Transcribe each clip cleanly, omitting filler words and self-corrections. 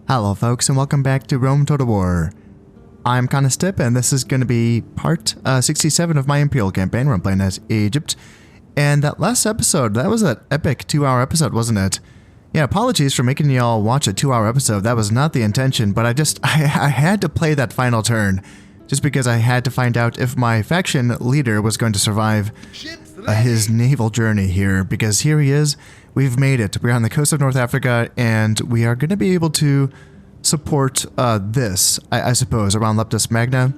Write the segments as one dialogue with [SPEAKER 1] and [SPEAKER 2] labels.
[SPEAKER 1] Hello folks and welcome back to Rome Total War. I'm Constip and this is going to be part 67 of my Imperial campaign where I'm playing as Egypt. And that last episode, that was an epic 2-hour episode, wasn't it? Yeah, apologies for making y'all watch a 2-hour episode. That was not the intention, but I had to play that final turn just because I had to find out if my faction leader was going to survive his naval journey here, because here he is. We've made it. We're on the coast of North Africa, and we are going to be able to support this, I suppose, around Leptis Magna.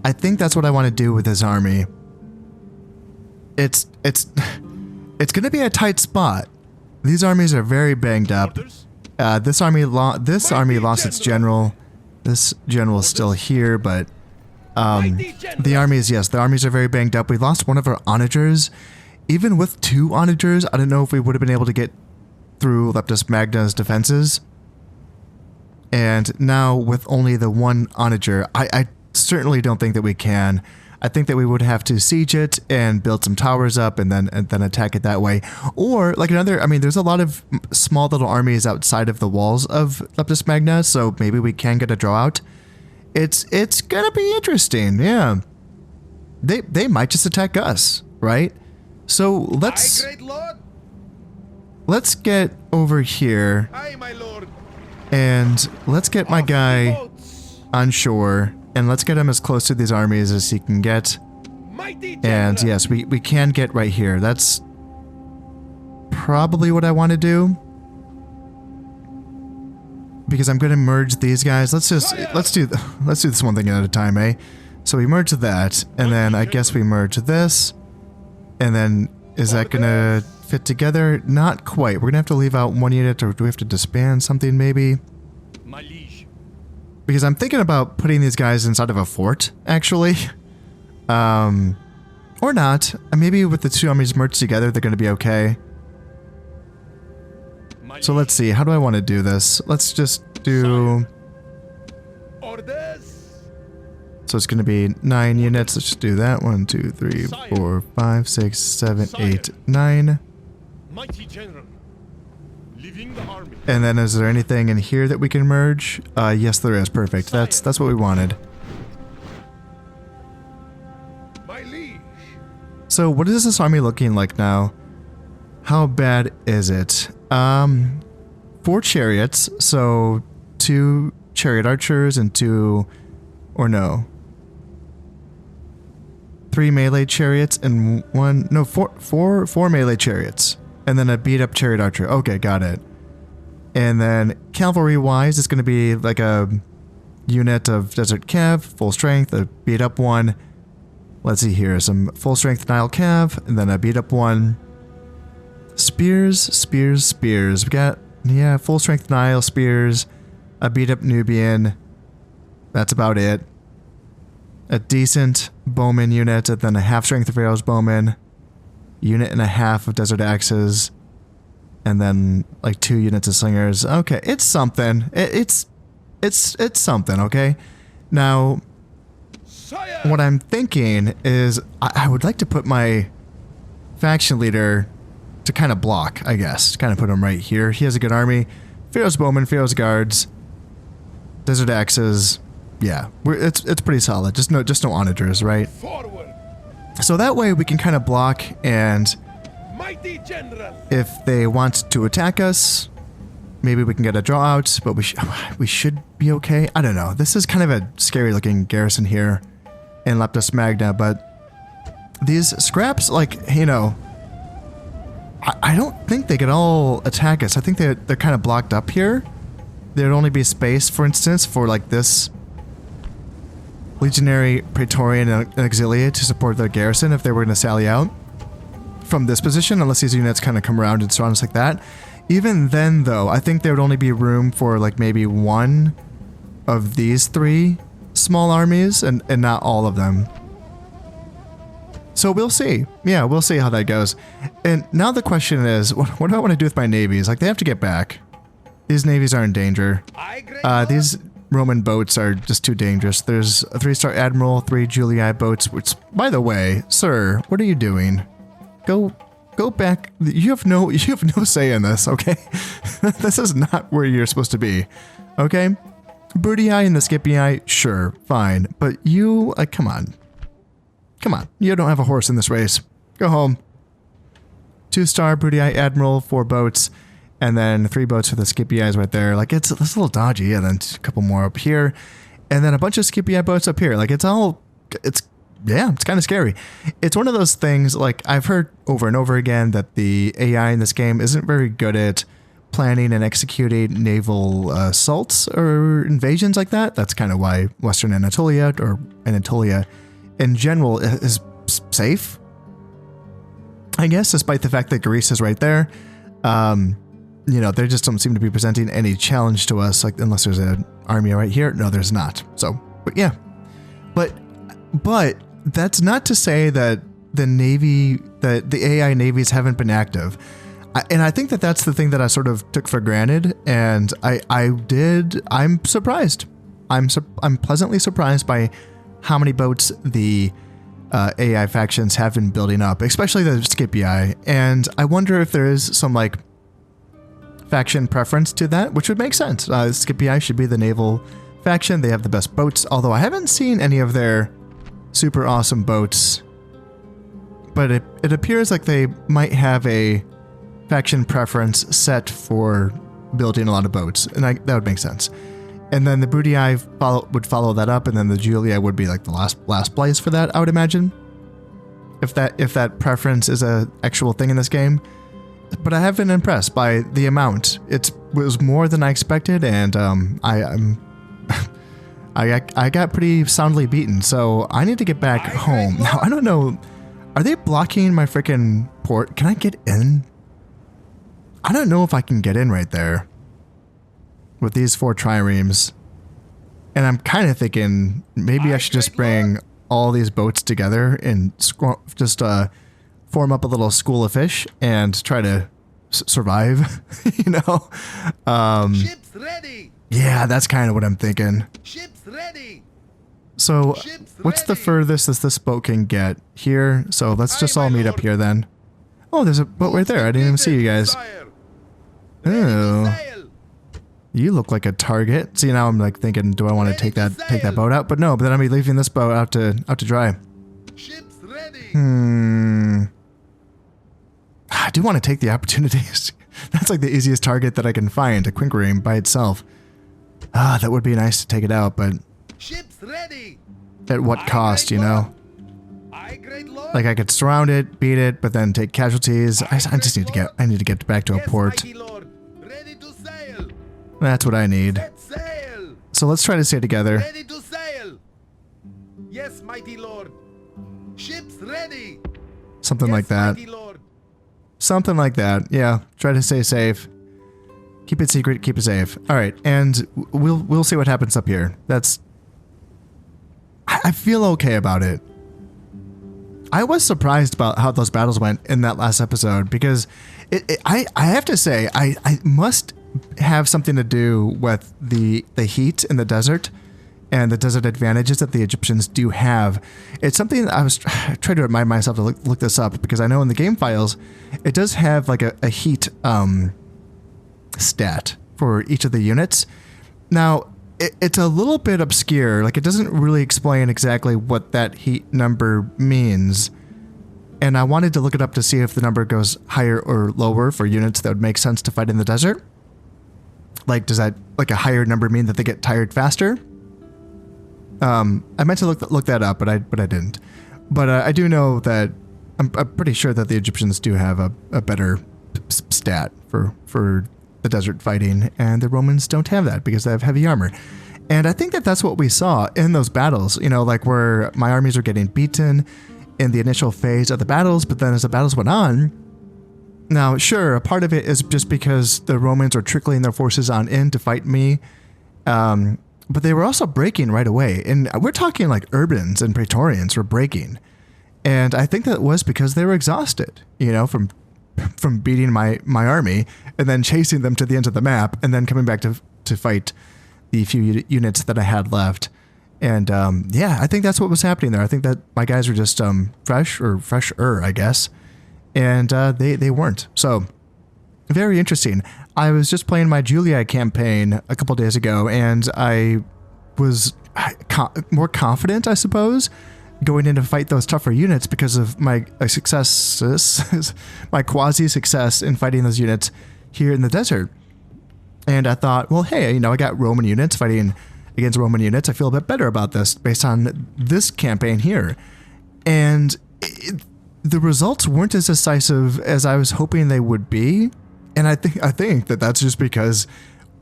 [SPEAKER 1] I think that's what I want to do with his army. It's going to be a tight spot. These armies are very banged up. This army lost its general. This general is still here, but the armies are very banged up. We lost one of our onagers. Even with 2 onagers, I don't know if we would have been able to get through Leptis Magna's defenses. And now with only the 1 onager, I certainly don't think that we can. I think that we would have to siege it and build some towers up and then attack it that way. Or like another, I mean, there's a lot of small little armies outside of the walls of Leptis Magna, so maybe we can get a draw out. It's gonna be interesting, yeah. They might just attack us, right? So let's get over here.
[SPEAKER 2] Aye, my lord.
[SPEAKER 1] And let's get my guy on shore, and let's get him as close to these armies as he can get. And yes, we can get right here. That's probably what I want to do, because I'm going to merge these guys. Let's do this one thing at a time, eh? So we merge that, and then I guess we merge this, and then is that going to fit together? Not quite. We're going to have to leave out 1 unit, or do we have to disband something maybe?
[SPEAKER 2] My liege.
[SPEAKER 1] Because I'm thinking about putting these guys inside of a fort, actually. Or not. Maybe with the 2 armies merged together, they're going to be okay. So let's see. How do I want to do this? Let's just do...
[SPEAKER 2] Orders.
[SPEAKER 1] So it's going to be 9 units. Let's just do that. 1, 2, 3, 4, 5, 6, 7, 8, 9.
[SPEAKER 2] Mighty general. Leaving the army.
[SPEAKER 1] And then is there anything in here that we can merge? Yes, there is. Perfect. That's what we wanted.
[SPEAKER 2] My liege.
[SPEAKER 1] So what is this army looking like now? How bad is it? 4 chariots. So 2 chariot archers and 2, or no, 3 melee chariots and 4 melee chariots. And then a beat up chariot archer. Okay, got it. And then cavalry wise, it's going to be like a unit of desert cav, full strength, a beat up one. Let's see here, some full strength Nile cav, and then a beat up one. Spears. We got, yeah, full strength Nile spears, a beat up Nubian. That's about it. A decent bowman unit, and then a half strength of Pharaoh's bowman. Unit and a half of desert axes, and then like 2 units of slingers. Okay, it's something. It's something. Okay. Now, what I'm thinking is I would like to put my faction leader to kind of block. I guess kind of put him right here. He has a good army. Pharaoh's bowman, Pharaoh's guards, desert axes. Yeah, it's pretty solid. Just no onagers, right?
[SPEAKER 2] Forward.
[SPEAKER 1] So that way we can kind of block, and
[SPEAKER 2] Mighty general.
[SPEAKER 1] if they want to attack us, maybe we can get a draw out, but we should be okay. I don't know. This is kind of a scary looking garrison here in Leptis Magna, but these scraps, like, you know, I don't think they could all attack us. I think they're kind of blocked up here. There'd only be space, for instance, for like this legionary, praetorian, and auxilia to support their garrison if they were going to sally out from this position, unless these units kind of come around and surround us like that. Even then, though, I think there would only be room for like maybe 1 of these 3 small armies, and not all of them. So we'll see. Yeah, we'll see how that goes. And now the question is, what do I want to do with my navies? Like, they have to get back. These navies are in danger. These Roman boats are just too dangerous. There's a 3-star Admiral, 3 Julii boats, which, by the way, sir, what are you doing? Go Go back. You have no say in this, okay? This is not where you're supposed to be, okay? Broody Eye and the Scipii Eye, sure, fine. But you, come on. Come on. You don't have a horse in this race. Go home. 2-star Broody Eye Admiral, 4 boats, and then 3 boats for the Scipii Eyes right there. Like, it's a little dodgy, and then a couple more up here, and then a bunch of Scipii Eye boats up here. Like, it's kind of scary. It's one of those things, like, I've heard over and over again that the AI in this game isn't very good at planning and executing naval assaults or invasions like that. That's kind of why Western Anatolia, or Anatolia in general, is safe, I guess, despite the fact that Greece is right there. You know, they just don't seem to be presenting any challenge to us, like, unless there's an army right here. No, there's not. So, but yeah. But that's not to say that the Navy, that the AI navies haven't been active. And I think that that's the thing that I sort of took for granted. And I'm surprised. I'm pleasantly surprised by how many boats the AI factions have been building up, especially the Scipii. And I wonder if there is some, like, faction preference to that, which would make sense. Scipii should be the naval faction. They have the best boats, although I haven't seen any of their super awesome boats. But it appears like they might have a faction preference set for building a lot of boats, and that would make sense. And then the Broody Eye would follow that up, and then the Julia would be like the last place for that, I would imagine. If that preference is a actual thing in this game. But I have been impressed by the amount. It was more than I expected, and I got pretty soundly beaten, so I need to get back home. Now, I don't know, are they blocking my freaking port? Can I get in? I don't know if I can get in right there with these 4 triremes. And I'm kind of thinking maybe I should just bring all these boats together and just form up a little school of fish and try to survive, you know?
[SPEAKER 2] Ships ready.
[SPEAKER 1] Yeah, that's kind of what I'm thinking.
[SPEAKER 2] Ships ready.
[SPEAKER 1] So
[SPEAKER 2] Ships
[SPEAKER 1] what's the
[SPEAKER 2] ready.
[SPEAKER 1] furthest that this boat can get here? So let's just all meet up here then. Oh, there's a boat right there. I didn't even see you guys. Oh, you look like a target. See, now I'm like thinking, do I want to take that boat out? But no, but then I'll be leaving this boat out to dry.
[SPEAKER 2] Ships ready.
[SPEAKER 1] I do want to take the opportunities. That's like the easiest target that I can find, a quinquereme by itself. That would be nice to take it out, but
[SPEAKER 2] Ships ready.
[SPEAKER 1] at what cost, you know?
[SPEAKER 2] Aye, great lord.
[SPEAKER 1] Like I could surround it, beat it, but then take casualties. I just need to get back to a
[SPEAKER 2] Yes,
[SPEAKER 1] port.
[SPEAKER 2] mighty lord. Ready to sail.
[SPEAKER 1] That's what I need.
[SPEAKER 2] Set sail.
[SPEAKER 1] So let's try to stay together.
[SPEAKER 2] Ready to sail. Yes, mighty lord. Ships ready.
[SPEAKER 1] Something
[SPEAKER 2] Yes,
[SPEAKER 1] like that.
[SPEAKER 2] mighty lord.
[SPEAKER 1] Something like that. Yeah. Try to stay safe. Keep it secret, keep it safe. All right, and we'll see what happens up here. I feel okay about it. I was surprised about how those battles went in that last episode because I have to say I must have something to do with the heat in the desert and the desert advantages that the Egyptians do have. It's something that I was trying to remind myself to look this up because I know in the game files it does have like a heat stat for each of the units. Now it's a little bit obscure, like it doesn't really explain exactly what that heat number means, and I wanted to look it up to see if the number goes higher or lower for units that would make sense to fight in the desert. Like, does that, like, a higher number mean that they get tired faster? I meant to look that up, but I didn't. But I do know that I'm pretty sure that the Egyptians do have a better stat for the desert fighting, and the Romans don't have that because they have heavy armor. And I think that that's what we saw in those battles, you know, like where my armies are getting beaten in the initial phase of the battles, but then as the battles went on, now, sure, a part of it is just because the Romans are trickling their forces on in to fight me, but they were also breaking right away. And we're talking like Urbans and Praetorians were breaking. And I think that was because they were exhausted, you know, from beating my army and then chasing them to the end of the map and then coming back to fight the few units that I had left. And yeah, I think that's what was happening there. I think that my guys were just fresher, I guess. and they weren't. So very interesting. I was just playing my Julia campaign a couple days ago, and I was more confident, I suppose, going in to fight those tougher units because of my successes, my quasi-success in fighting those units here in the desert. And I thought, well, hey, I got Roman units fighting against Roman units. I feel a bit better about this based on this campaign here. And the results weren't as decisive as I was hoping they would be. And I think that that's just because,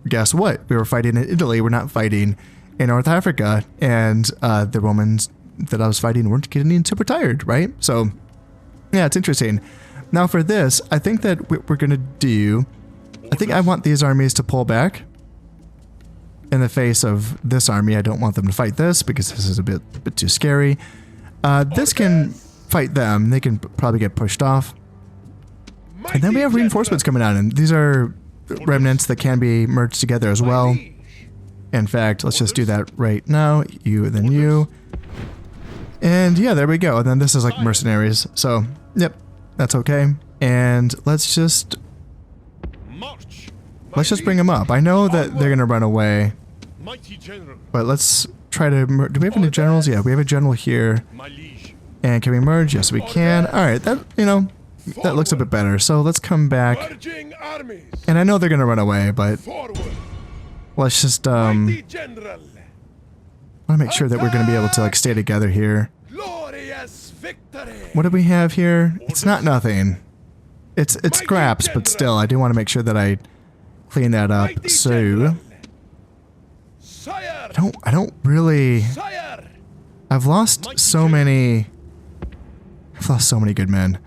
[SPEAKER 1] guess what? We were fighting in Italy. We're not fighting in North Africa. And the Romans that I was fighting weren't getting super tired, right? So, yeah, it's interesting. Now for this, I think that what we're going to do, I think I want these armies to pull back in the face of this army. I don't want them to fight this because this is a bit too scary. This can fight them. They can probably get pushed off. And then we have reinforcements coming out, and these are remnants that can be merged together as well. In fact, let's just do that right now. You and then you. And yeah, there we go. And then this is like mercenaries. So, yep, that's okay. And let's just bring them up. I know that they're going to run away. But let's try to... Do we have any generals? Yeah, we have a general here. And can we merge? Yes, we can. All right, that, that looks a bit better. So let's come back. And I know they're going to run away, but let's just, I want to make sure that we're going to be able to, like, stay together here. What do we have here? It's not nothing. It's scraps, but still, I do want to make sure that I clean that up. So, I don't really... I've lost so many good men.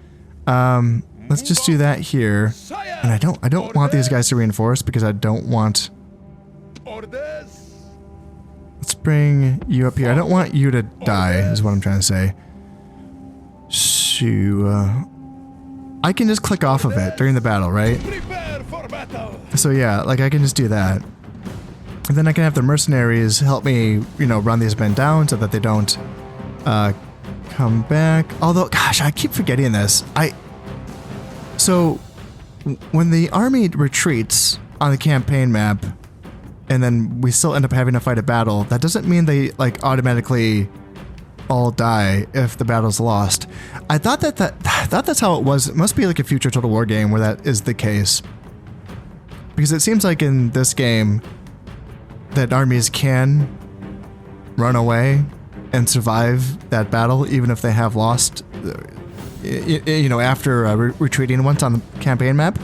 [SPEAKER 1] Let's just do that here. And I don't want these guys to reinforce because I don't want... Let's bring you up here. I don't want you to die, is what I'm trying to say. I can just click off of it during the battle, right? So yeah, like I can just do that. And then I can have the mercenaries help me, run these men down so that they don't come back. Although, gosh, I keep forgetting this. So, when the army retreats on the campaign map, and then we still end up having to fight a battle, that doesn't mean they, like, automatically all die if the battle's lost. I thought that's how it was. It must be like a future Total War game where that is the case. Because it seems like in this game that armies can run away and survive that battle even if they have lost, after retreating once on the campaign map.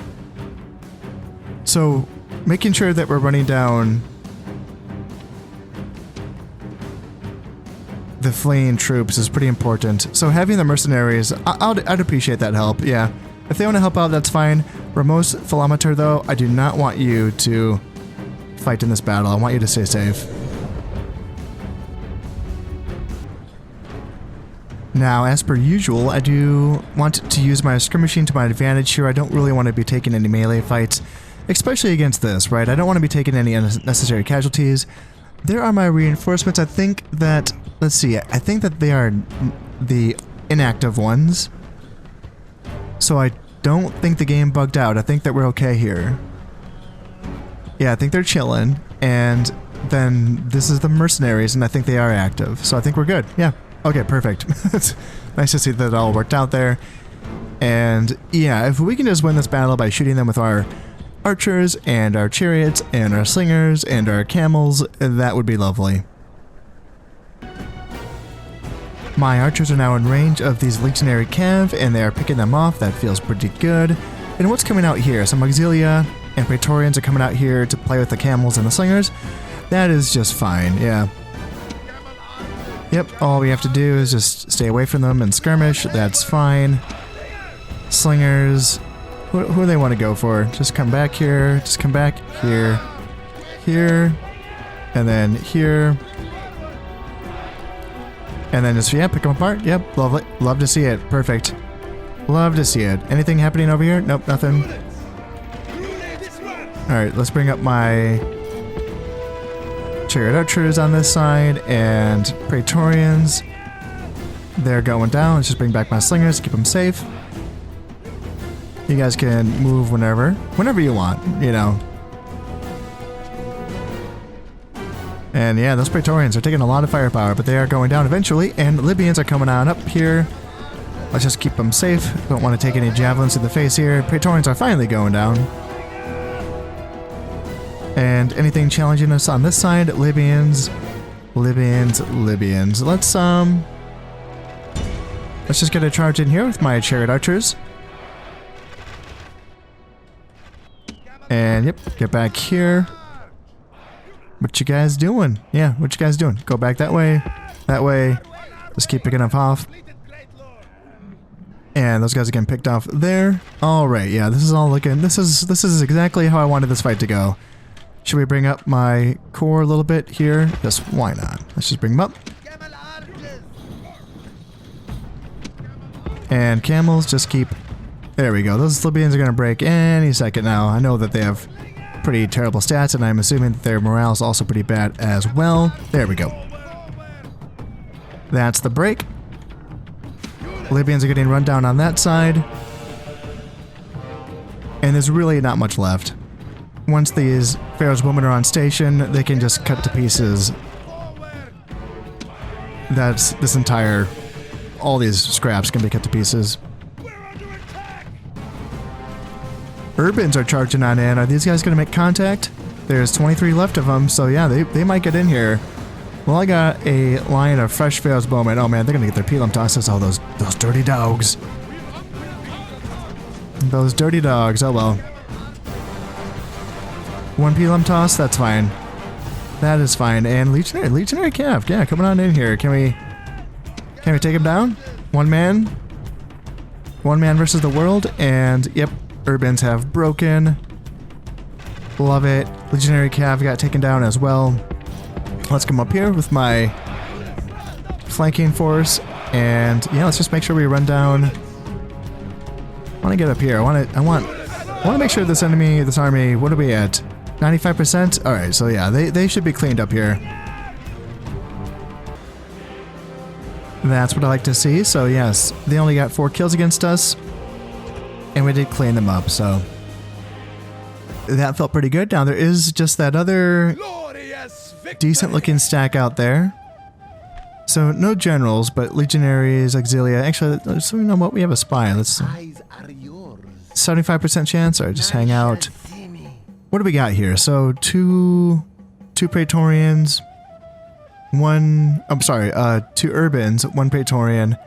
[SPEAKER 1] So making sure that we're running down the fleeing troops is pretty important. So having the mercenaries, I'd appreciate that help, yeah. If they want to help out, that's fine. Ramos Philometer, though, I do not want you to fight in this battle. I want you to stay safe. Now, as per usual, I do want to use my skirmishing to my advantage here. I don't really want to be taking any melee fights, especially against this, right? I don't want to be taking any unnecessary casualties. There are my reinforcements. I think that, let's see, I think that they are the inactive ones. So I don't think the game bugged out. I think that we're okay here. Yeah, I think they're chilling. And then this is the mercenaries, and I think they are active. So I think we're good. Yeah. Okay, perfect. It's nice to see that it all worked out there. And yeah, if we can just win this battle by shooting them with our archers and our chariots and our slingers and our camels, that would be lovely. My archers are now in range of these legionary cav, and they are picking them off. That feels pretty good. And what's coming out here? Some auxilia and praetorians are coming out here to play with the camels and the slingers. That is just fine, yeah. Yep, all we have to do is just stay away from them and skirmish. That's fine. Slingers. Who do they want to go for? Just come back here. Just come back here. Here. And then here. And then just, yeah, pick them apart. Yep, lovely. Love to see it. Perfect. Love to see it. Anything happening over here? Nope, nothing. Alright, let's bring up my chariot archers on this side and praetorians. They're going down. Let's just bring back my slingers, keep them safe. You guys can move whenever you want, you know. And yeah, those Praetorians are taking a lot of firepower, but they are going down eventually, and Libyans are coming on up here. Let's just keep them safe. Don't want to take any javelins to the face here. Praetorians are finally going down. And anything challenging us on this side? Libyans. Let's just get a charge in here with my chariot archers. And yep, get back here. What you guys doing? Yeah, what you guys doing? Go back that way. That way. Just keep picking them off. And those guys are getting picked off there. Alright, yeah, this is all looking... This is exactly how I wanted this fight to go. Should we bring up my core a little bit here? Yes, why not? Let's just bring them up. And camels just keep... There we go. Those Libyans are going to break any second now. I know that they have pretty terrible stats, and I'm assuming that their morale is also pretty bad as well. There we go. That's the break. Libyans are getting run down on that side. And there's really not much left. Once these Pharaoh's women are on station, they can just cut to pieces. That's this entire... All these scraps can be cut to pieces. Urbans are charging on in. Are these guys going to make contact? There's 23 left of them, so yeah, they might get in here. Well, I got a line of fresh Pharaoh's bowmen. Oh man, they're going to get their pelum tosses. Oh, those dirty dogs. Those dirty dogs, oh well. One pelum toss, that's fine. That is fine. And Legionary Cav, yeah, coming on in here. Can we take him down? One man versus the world, and yep, Urbans have broken. Love it. Legionary Cav got taken down as well. Let's come up here with my flanking force, and yeah, let's just make sure we run down. I want to get up here. I want to make sure this army, what are we at? 95%? Alright, so yeah, they should be cleaned up here. That's what I like to see. So yes, they only got 4 kills against us, and we did clean them up, so that felt pretty good. Now there is just that other decent looking stack out there. So no generals, but legionaries, auxilia. Actually, so you know what? We have a spy. Let's 75% chance. Alright, just hang out. What do we got here? So two Praetorians. 2 Urbans, 1 Praetorian,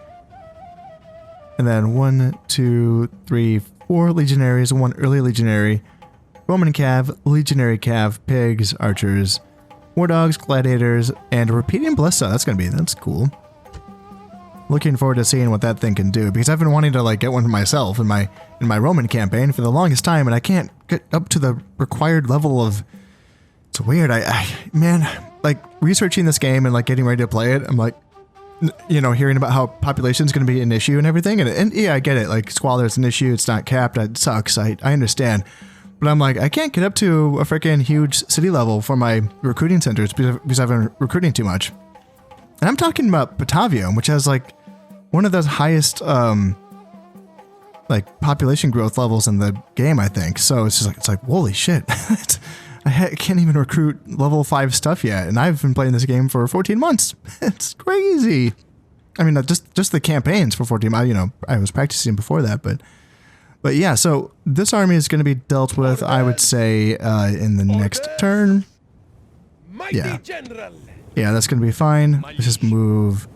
[SPEAKER 1] and then 1, 2, 3, 4 Legionaries, 1 early Legionary, Roman Cav, Legionary Cav, Pigs, Archers, War Dogs, Gladiators, and a repeating Ballista. That's cool. Looking forward to seeing what that thing can do, because I've been wanting to like get one for myself in my Roman campaign for the longest time, and I can't get up to the required level of... It's weird. Man, like researching this game and like getting ready to play it, I'm like, you know, hearing about how population is going to be an issue and everything. And yeah, I get it. Like squalor is an issue. It's not capped. It sucks. I understand. But I'm like, I can't get up to a freaking huge city level for my recruiting centers because I've been recruiting too much. And I'm talking about Batavia, which has like one of the highest, like population growth levels in the game, I think. So it's just like, holy shit. I can't even recruit level 5 stuff yet, and I've been playing this game for 14 months. It's crazy. I mean, just the campaigns for 14 months. You know, I was practicing before that, but yeah. So this army is going to be dealt with, I would say, in the next turn. Yeah, that's going to be fine. Let's just move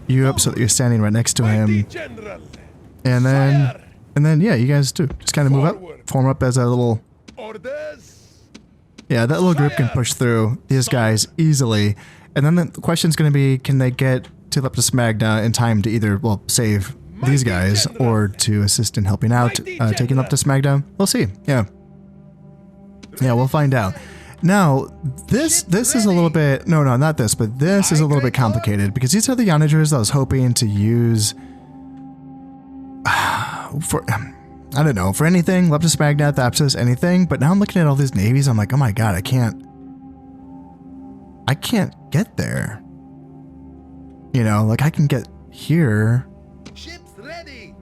[SPEAKER 1] you up so that you're standing right next to him, and then yeah, you guys too. Just kind of move up, form up as a little. Yeah, that little group can push through these guys easily. And then the question's going to be, can they get to Leptis Magna in time to either, well, save these guys or to assist in helping out taking Leptis Magna? We'll see. Yeah, we'll find out. Now, this is a little bit... No, not this, but this is a little bit complicated because these are the onagers I was hoping to use for... I don't know, for anything, Leptis Magna, Thapsus, anything, but now I'm looking at all these navies, I'm like, oh my god, I can't get there. You know, like I can get here.
[SPEAKER 2] Ships ready.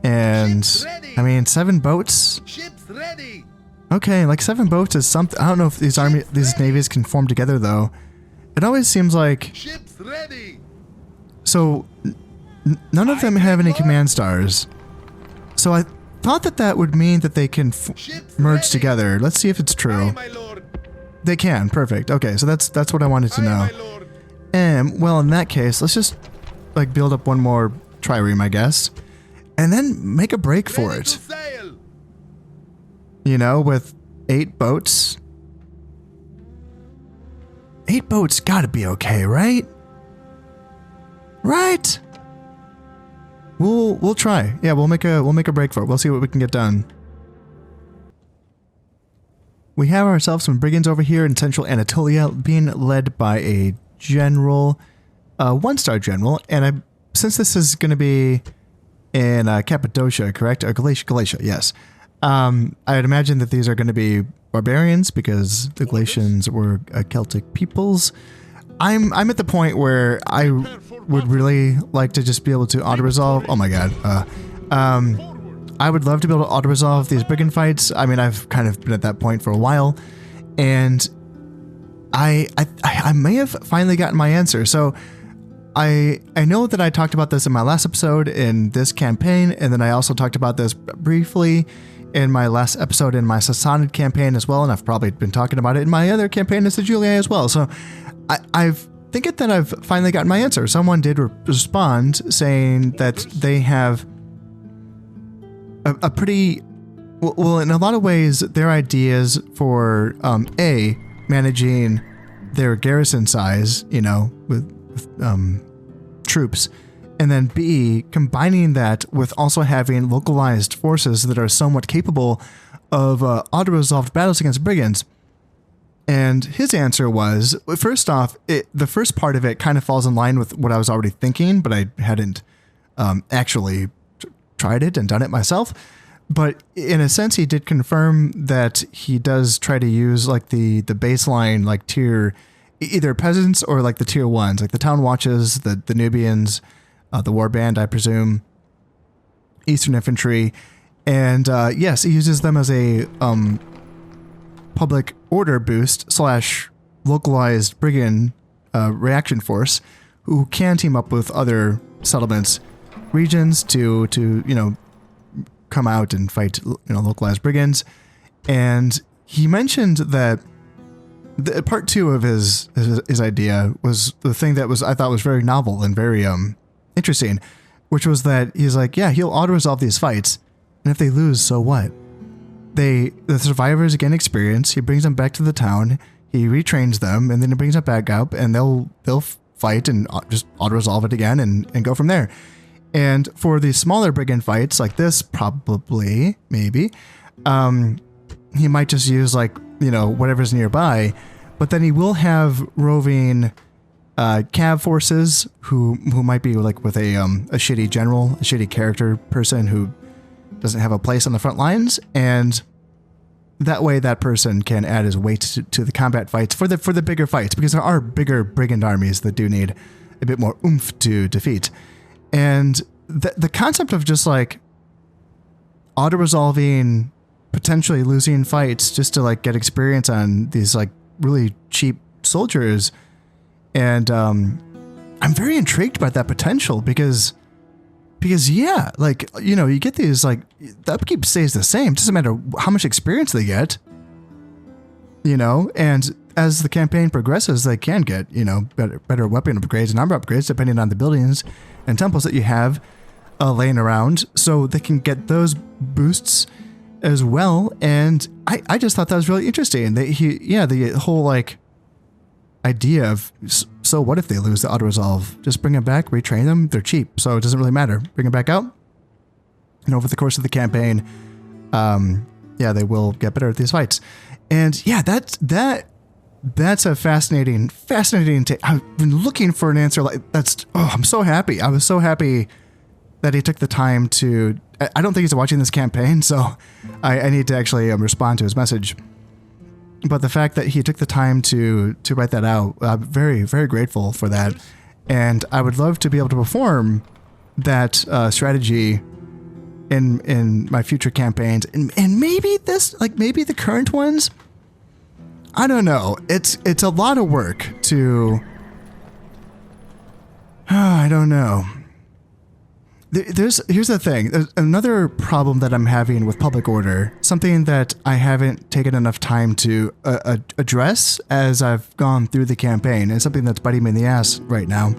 [SPEAKER 1] And
[SPEAKER 2] Ships ready.
[SPEAKER 1] I mean, 7 boats.
[SPEAKER 2] Ships ready.
[SPEAKER 1] Okay, like 7 boats is something. I don't know if these navies can form together though. It always seems like
[SPEAKER 2] Ships ready.
[SPEAKER 1] so. None of them have any command stars. So I thought that would mean that they can merge together. Let's see if it's
[SPEAKER 2] Aye,
[SPEAKER 1] true.
[SPEAKER 2] my lord.
[SPEAKER 1] They can. Perfect. Okay, so that's what I wanted to
[SPEAKER 2] Aye,
[SPEAKER 1] know.
[SPEAKER 2] my lord.
[SPEAKER 1] And well, in that case, let's just like build up one more trireme, I guess, and then make a break for
[SPEAKER 2] Ready
[SPEAKER 1] it.
[SPEAKER 2] to sail.
[SPEAKER 1] You know, with 8 boats. 8 boats gotta be okay, right? Right? We'll try. Yeah, we'll make a break for it. We'll see what we can get done. We have ourselves some brigands over here in central Anatolia, being led by a general, 1-star general. And since this is going to be in Cappadocia, correct? Or Galatia, yes. I'd imagine that these are going to be barbarians because the Galatians were Celtic peoples. I'm at the point where I would really like to just be able to auto-resolve. Oh my god. I would love to be able to auto-resolve these brigand fights. I mean, I've kind of been at that point for a while, and I may have finally gotten my answer. So I know that I talked about this in my last episode in this campaign, and then I also talked about this briefly in my last episode in my Sassanid campaign as well, and I've probably been talking about it in my other campaign as the Julia as well. So I've think it that I've finally gotten my answer. Someone did respond saying that they have a pretty well, in a lot of ways, their ideas for managing their garrison size, you know, with troops, and then B, combining that with also having localized forces that are somewhat capable of auto-resolved battles against brigands. And his answer was, first off, the first part of it kind of falls in line with what I was already thinking, but I hadn't actually tried it and done it myself. But in a sense, he did confirm that he does try to use like the baseline, like tier, either peasants or like the tier 1s, like the town watches, the Nubians, the warband, I presume, Eastern infantry. And yes, he uses them as a public order boost / localized brigand reaction force who can team up with other settlements, regions to you know, come out and fight, you know, localized brigands. And he mentioned that part 2 of his idea was the thing that I thought was very novel and very interesting, which was that he's like, yeah, he'll auto-resolve these fights, and if they lose, so what? The survivors gain experience. He brings them back to the town. He retrains them, and then he brings them back up, and they'll fight and just auto-resolve it again and go from there. And for the smaller brigand fights like this, probably, maybe, he might just use like, you know, whatever's nearby, but then he will have roving cav forces who might be like with a shitty general, a shitty character person who doesn't have a place on the front lines, and that way that person can add his weight to the combat fights for the bigger fights, because there are bigger brigand armies that do need a bit more oomph to defeat. And the concept of just like auto-resolving, potentially losing fights just to like get experience on these like really cheap soldiers, and I'm very intrigued by that potential because yeah, like, you know, you get these, like, the upkeep stays the same. Doesn't matter how much experience they get, you know, and as the campaign progresses, they can get, you know, better weapon upgrades and armor upgrades depending on the buildings and temples that you have laying around, so they can get those boosts as well. And I just thought that was really interesting. The whole like idea of, so what if they lose the auto-resolve? Just bring them back, retrain them. They're cheap, so it doesn't really matter. Bring them back out. And over the course of the campaign, yeah, they will get better at these fights. And yeah, that's a fascinating take. I've been looking for an answer like that's. Oh, I'm so happy. I was so happy that he took the time to. I don't think he's watching this campaign, so I need to actually respond to his message. But the fact that he took the time to write that out, I'm very, very grateful for that. And I would love to be able to perform that strategy in my future campaigns, and maybe this, like maybe the current ones. I don't know. It's a lot of work to. I don't know. Here's the thing. There's another problem that I'm having with public order, something that I haven't taken enough time to address as I've gone through the campaign, and something that's biting me in the ass right now,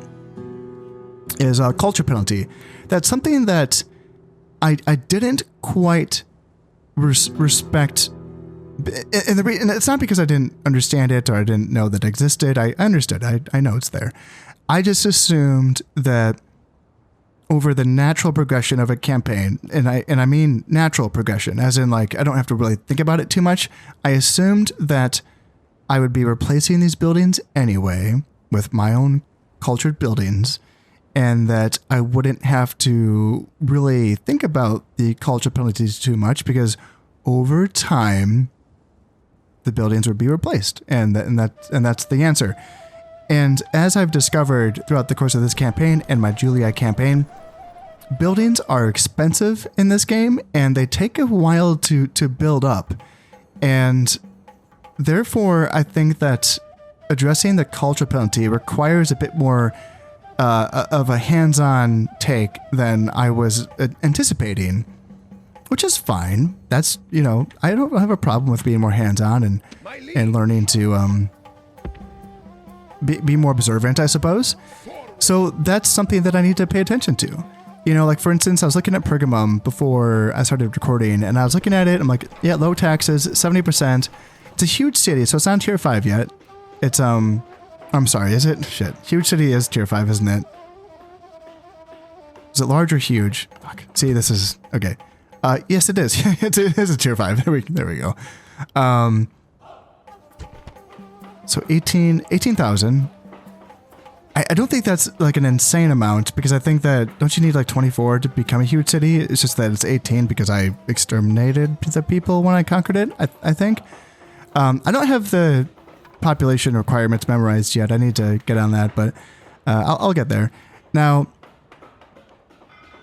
[SPEAKER 1] is a culture penalty. That's something that I didn't quite respect, and it's not because I didn't understand it or I didn't know that it existed. I understood. I know it's there. I just assumed that over the natural progression of a campaign, and I mean natural progression, as in like I don't have to really think about it too much. I assumed that I would be replacing these buildings anyway with my own cultured buildings, and that I wouldn't have to really think about the culture penalties too much because over time the buildings would be replaced, and that's the answer. And as I've discovered throughout the course of this campaign and my Julia campaign, buildings are expensive in this game and they take a while to build up. And therefore, I think that addressing the culture penalty requires a bit more of a hands-on take than I was anticipating, which is fine. That's, I don't have a problem with being more hands-on and learning to be more observant, I suppose. So that's something that I need to pay attention to. Like for instance, I was looking at Pergamum before I started recording, and I was looking at it. I'm like, yeah, low taxes, 70%. It's a huge city, so it's not tier 5 yet. It's I'm sorry, is it? Shit, huge city is tier 5, isn't it? Is it large or huge? Fuck. See, this is okay. Yes, it is. It is a tier 5. There we go. So 18,000. I don't think that's like an insane amount, because I think that, don't you need like 24 to become a huge city? It's just that it's 18 because I exterminated the people when I conquered it, I think. I don't have the population requirements memorized yet. I need to get on that, but I'll get there. Now,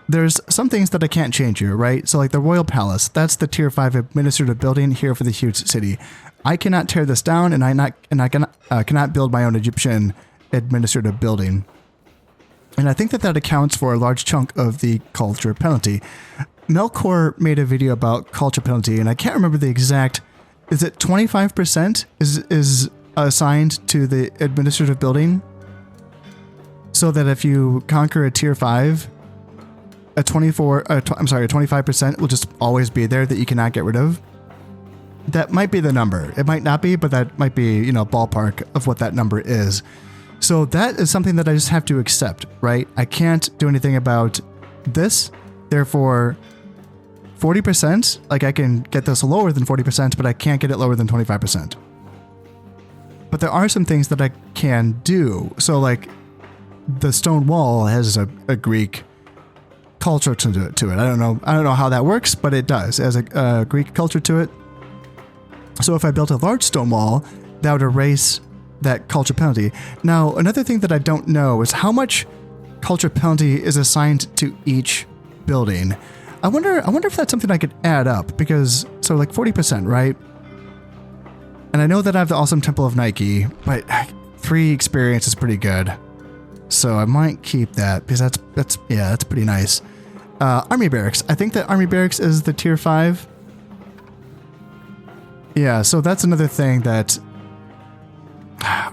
[SPEAKER 1] there's some things that I can't change here, right? So like the Royal Palace, that's the tier 5 administrative building here for the huge city. I cannot tear this down, and I cannot build my own Egyptian administrative building. And I think that accounts for a large chunk of the culture penalty. Melkor made a video about culture penalty, and I can't remember the exact. Is it 25% is assigned to the administrative building? So that if you conquer a tier 5, a 25% will just always be there that you cannot get rid of. That might be the number. It might not be, but that might be, ballpark of what that number is. So that is something that I just have to accept, right? I can't do anything about this. Therefore, 40%, like I can get this lower than 40%, but I can't get it lower than 25%. But there are some things that I can do. So like the stone wall has a Greek culture to it. I don't know how that works, but it does. It has a Greek culture to it. So if I built a large stone wall, that would erase that culture penalty. Now, another thing that I don't know is how much culture penalty is assigned to each building. I wonder if that's something I could add up, because so like 40%, right? And I know that I have the awesome Temple of Nike, but 3 experience is pretty good. So I might keep that, because that's pretty nice. Army barracks. I think that army barracks is the tier 5. Yeah, so that's another thing that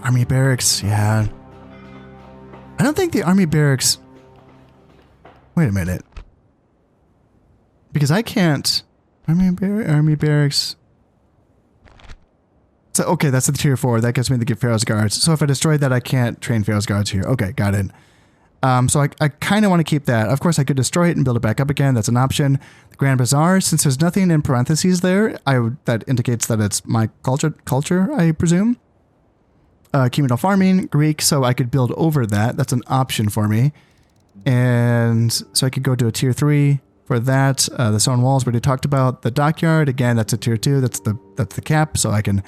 [SPEAKER 1] army barracks, yeah. I don't think the army barracks. Wait a minute. Because I can't army barracks. So okay, that's the tier 4. That gets me the Pharaoh's guards. So if I destroy that, I can't train Pharaoh's guards here. Okay, got it. So I kind of want to keep that. Of course, I could destroy it and build it back up again. That's an option. The Grand Bazaar, since there's nothing in parentheses there, that indicates that it's my culture, I presume. Communal farming, Greek, so I could build over that. That's an option for me. And so I could go to a tier 3 for that. The stone walls we already talked about. The dockyard, again, that's a tier 2. That's the cap, so I can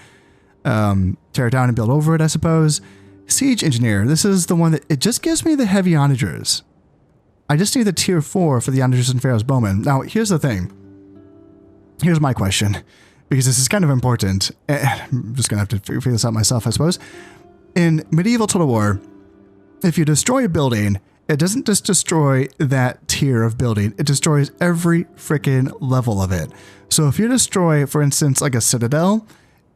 [SPEAKER 1] tear it down and build over it, I suppose. Siege engineer. This is the one that it just gives me the heavy onagers.
[SPEAKER 3] I just need the tier 4 for the Anderson Pharaoh's Bowman. Now, here's the thing. Here's my question, because this is kind of important. I'm just going to have to figure this out myself, I suppose. In medieval Total War, if you destroy a building, it doesn't just destroy that tier of building. It destroys every freaking level of it. So if you destroy, for instance, like a citadel,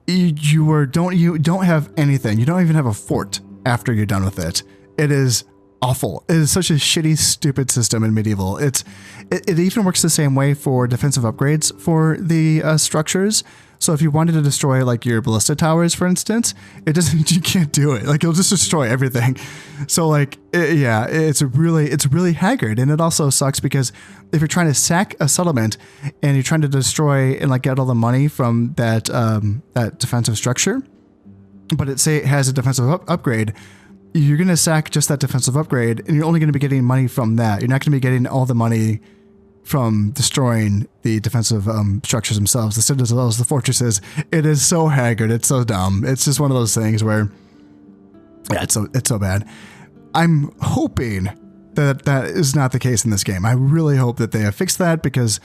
[SPEAKER 3] you don't have anything. You don't even have a fort after you're done with it. It is awful. It is such a shitty, stupid system in medieval. It even works the same way for defensive upgrades for the structures. So if you wanted to destroy like your ballista towers, for instance, it doesn't. You can't do it. Like it'll just destroy everything. So like, it's really haggard, and it also sucks because if you're trying to sack a settlement and you're trying to destroy and like get all the money from that that defensive structure, but it has a defensive upgrade. You're going to sack just that defensive upgrade, and you're only going to be getting money from that. You're not going to be getting all the money from destroying the defensive structures themselves, the citadels, the fortresses. It is so haggard. It's so dumb. It's just one of those things where, yeah, it's so bad. I'm hoping that that is not the case in this game. I really hope that they have fixed that, because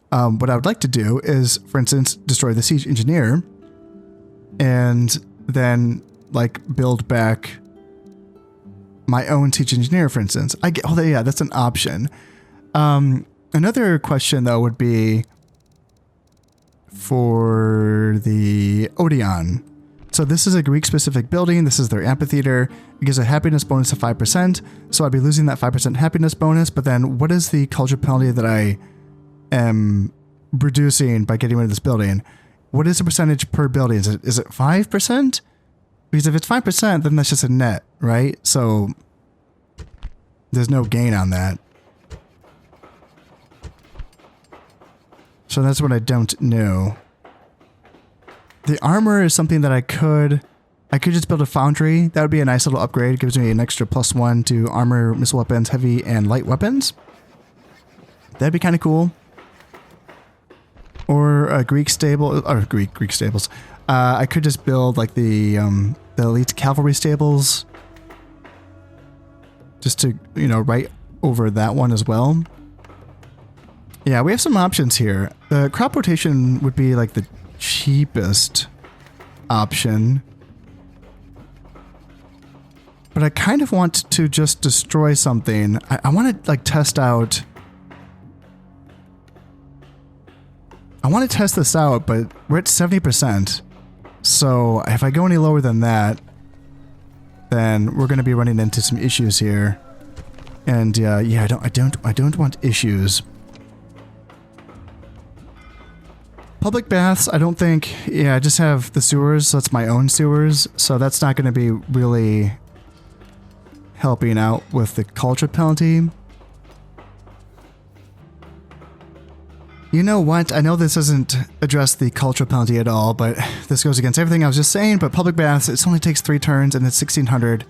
[SPEAKER 3] what I would like to do is, for instance, destroy the siege engineer and then like build back my own siege engineer, for instance. That's an option. Another question though would be for the Odeon. So this is a Greek specific building. This is their amphitheater. It gives a happiness bonus of 5%. So I'd be losing that 5% happiness bonus, but then what is the culture penalty that I am reducing by getting rid of this building? What is the percentage per building? Is it 5%? Because if it's 5%, then that's just a net, right? So there's no gain on that. So that's what I don't know. The armor is something that I could just build a foundry. That would be a nice little upgrade. It gives me an extra +1 to armor, missile weapons, heavy and light weapons. That'd be kind of cool. Or a Greek stable, or Greek stables. I could just build like the elite cavalry stables, just to, right over that one as well. Yeah, we have some options here. The crop rotation would be like the cheapest option, but I kind of want to just destroy something. I want to like test out. I want to test this out, but we're at 70%. So if I go any lower than that, then we're going to be running into some issues here. And yeah, I don't want issues. Public baths, I don't think. Yeah, I just have the sewers. So that's my own sewers. So that's not going to be really helping out with the culture penalty. You know what? I know this doesn't address the cultural penalty at all, but this goes against everything I was just saying. But public baths, it only takes 3 turns, and it's 1,600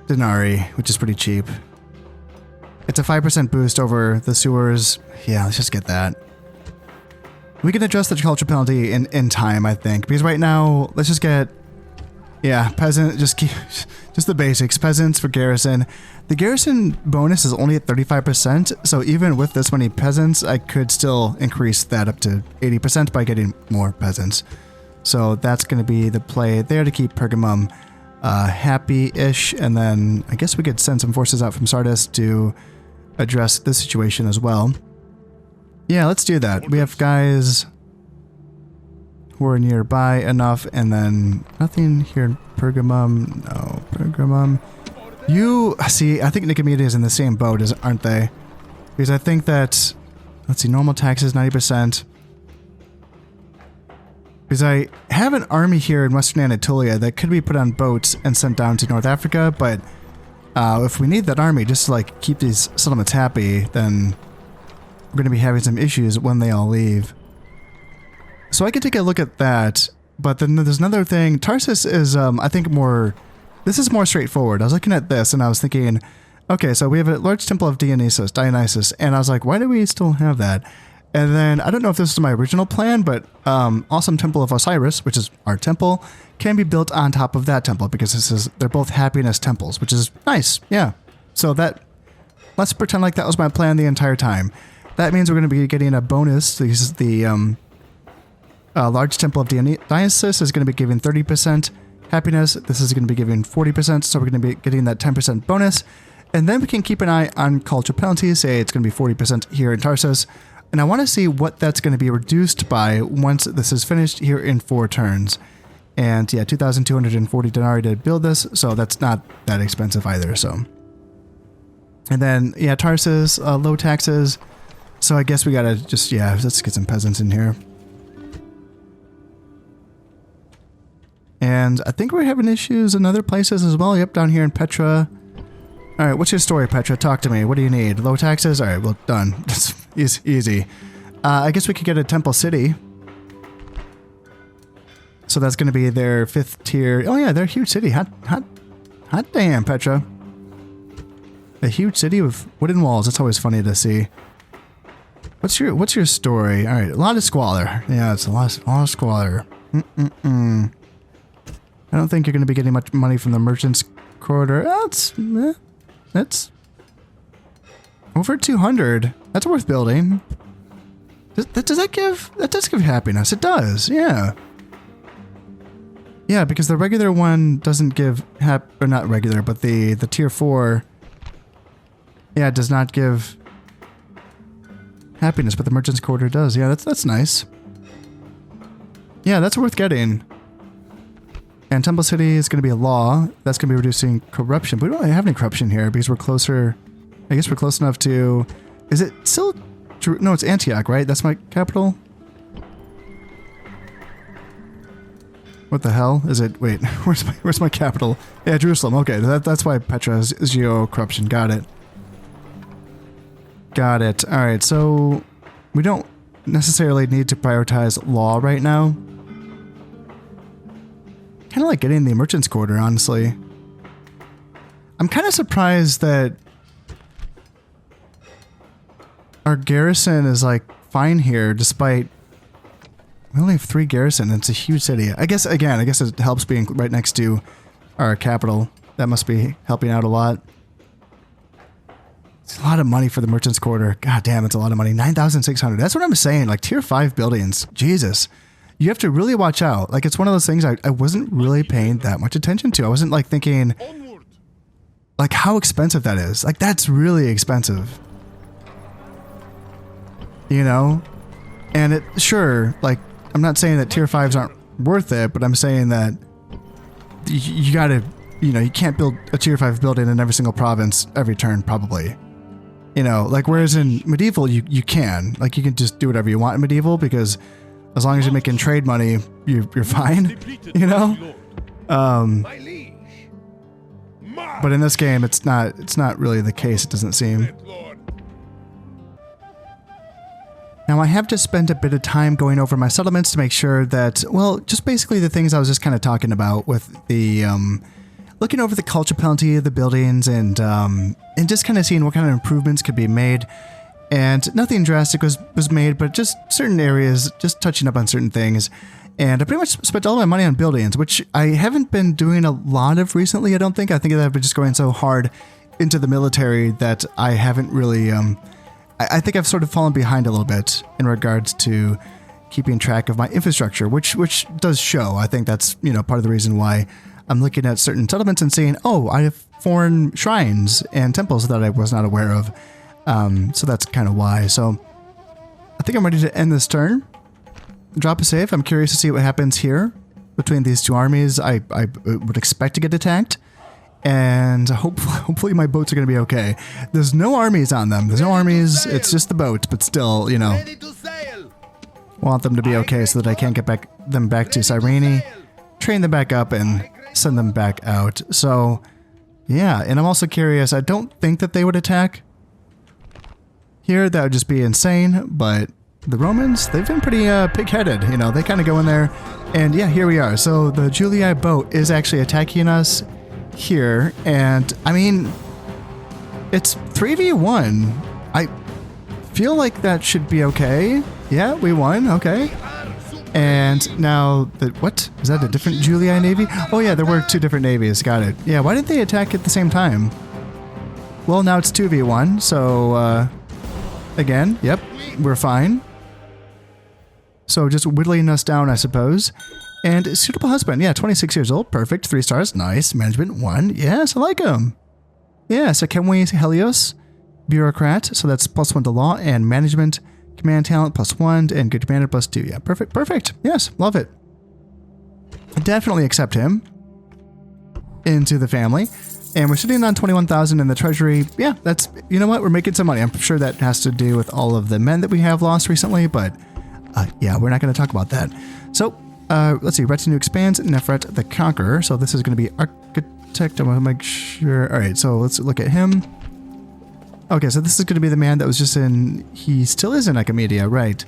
[SPEAKER 3] denarii, which is pretty cheap. It's a 5% boost over the sewers. Yeah, let's just get that. We can address the culture penalty in time, I think, because right now, let's just get, peasant, just the basics. Peasants for garrison. The garrison bonus is only at 35%, so even with this many peasants, I could still increase that up to 80% by getting more peasants. So that's going to be the play there to keep Pergamum happy-ish, and then I guess we could send some forces out from Sardis to address this situation as well. Yeah, let's do that. We have guys who are nearby enough, and then nothing here in Pergamum. No, Pergamum. You see, I think Nicomedia is in the same boat, aren't they? Because I think that, let's see, normal taxes 90%. Because I have an army here in Western Anatolia that could be put on boats and sent down to North Africa, but if we need that army just to like keep these settlements happy, then we're going to be having some issues when they all leave. So I could take a look at that, but then there's another thing. Tarsus is, I think, this is more straightforward. I was looking at this and I was thinking, okay, so we have a large temple of Dionysus, and I was like, why do we still have that? And then, I don't know if this is my original plan, but awesome temple of Osiris, which is our temple, can be built on top of that temple because they're both happiness temples, which is nice, yeah. So that let's pretend like that was my plan the entire time. That means we're going to be getting a bonus. This is the large temple of Dionysus is going to be giving 30% happiness. This is going to be giving 40%, so we're going to be getting that 10% bonus. And then we can keep an eye on cultural penalties. Say it's going to be 40% here in Tarsus. And I want to see what that's going to be reduced by once this is finished here in 4 turns. And yeah, 2,240 denarii to build this, so that's not that expensive either. So, and then yeah, Tarsus, low taxes. So I guess we gotta just, yeah, let's get some peasants in here. And I think we're having issues in other places as well. Yep, down here in Petra. All right, what's your story, Petra? Talk to me. What do you need? Low taxes? All right, well, done. That's easy. I guess we could get a temple city. So that's going to be their 5th tier. Oh yeah, they're a huge city. Hot damn, Petra. A huge city with wooden walls. That's always funny to see. What's your story? All right, a lot of squalor. Yeah, it's a lot of squalor. I don't think you're going to be getting much money from the merchants corridor. That's over 200. That's worth building. Does that give? That does give happiness. It does. Yeah. Yeah, because the regular one doesn't give or not regular, but the tier 4. Yeah, does not give happiness, but the merchant's quarter does. Yeah, that's nice. Yeah, that's worth getting. And Temple City is going to be a law. That's going to be reducing corruption. But we don't really have any corruption here because we're closer. I guess we're close enough to. Is it still? No, it's Antioch, right? That's my capital. What the hell is it? Wait, where's my capital? Yeah, Jerusalem. Okay, that's why Petra is geo corruption. Got it. Got it. All right, so we don't necessarily need to prioritize law right now. Kind of like getting the merchant's quarter, honestly. I'm kind of surprised that our garrison is like fine here, despite we only have 3 garrison. It's a huge city. I guess it helps being right next to our capital. That must be helping out a lot. It's a lot of money for the merchant's quarter. God damn, it's a lot of money. 9,600. That's what I'm saying. Like tier 5 buildings. Jesus. You have to really watch out. Like it's one of those things I wasn't really paying that much attention to. I wasn't like thinking like how expensive that is. Like that's really expensive. You know? And sure, like I'm not saying that tier 5s aren't worth it, but I'm saying that you gotta, you can't build a tier 5 building in every single province every turn probably. Like whereas in medieval you can. Like you can just do whatever you want in medieval because as long as you're making trade money, you're fine, But in this game, it's not really the case. It doesn't seem. Now I have just spent a bit of time going over my settlements to make sure that, well, just basically the things I was just kind of talking about with the looking over the culture penalty of the buildings and just kind of seeing what kind of improvements could be made. And nothing drastic was made, but just certain areas, just touching up on certain things. And I pretty much spent all my money on buildings, which I haven't been doing a lot of recently, I don't think. I think that I've been just going so hard into the military that I haven't really... I think I've sort of fallen behind a little bit in regards to keeping track of my infrastructure, which does show. I think that's, part of the reason why I'm looking at certain settlements and saying, oh, I have foreign shrines and temples that I was not aware of. So that's kind of why. So I think I'm ready to end this turn. Drop a save. I'm curious to see what happens here between these two armies. I would expect to get attacked. And hopefully my boats are going to be okay. There's no armies on them. There's no armies. It's just the boat, but still, want them to be okay so that I can't get them back to Cyrene, train them back up, and send them back out. So, yeah. And I'm also curious. I don't think that they would attack here. That would just be insane. But the Romans, they've been pretty pig-headed. They kind of go in there. And yeah, here we are. So the Julii boat is actually attacking us here, and I mean, it's 3v1. I feel like that should be okay. Yeah, we won. Okay. And now what is that? A different Julii navy? Oh yeah, there were 2 different navies. Got it. Yeah, why didn't they attack at the same time? Well, now it's 2v1, so, again, yep, we're fine. So just whittling us down, I suppose. And suitable husband, yeah, 26 years old, perfect, 3 stars, nice. Management 1, yes, I like him. Yeah, so can we Helios, bureaucrat, so that's +1 to law and management, command talent +1, and good commander +2. Yeah, perfect, yes, love it. Definitely accept him into the family. And we're sitting on 21,000 in the treasury. Yeah, that's, you know what, we're making some money. I'm sure that has to do with all of the men that we have lost recently, but yeah, we're not going to talk about that. So, let's see, retinue expands, Nefret the Conqueror. So this is going to be architect. I want to make sure. All right, so let's look at him. Okay, so this is going to be the man that was just in, he still is in Nicomedia, right?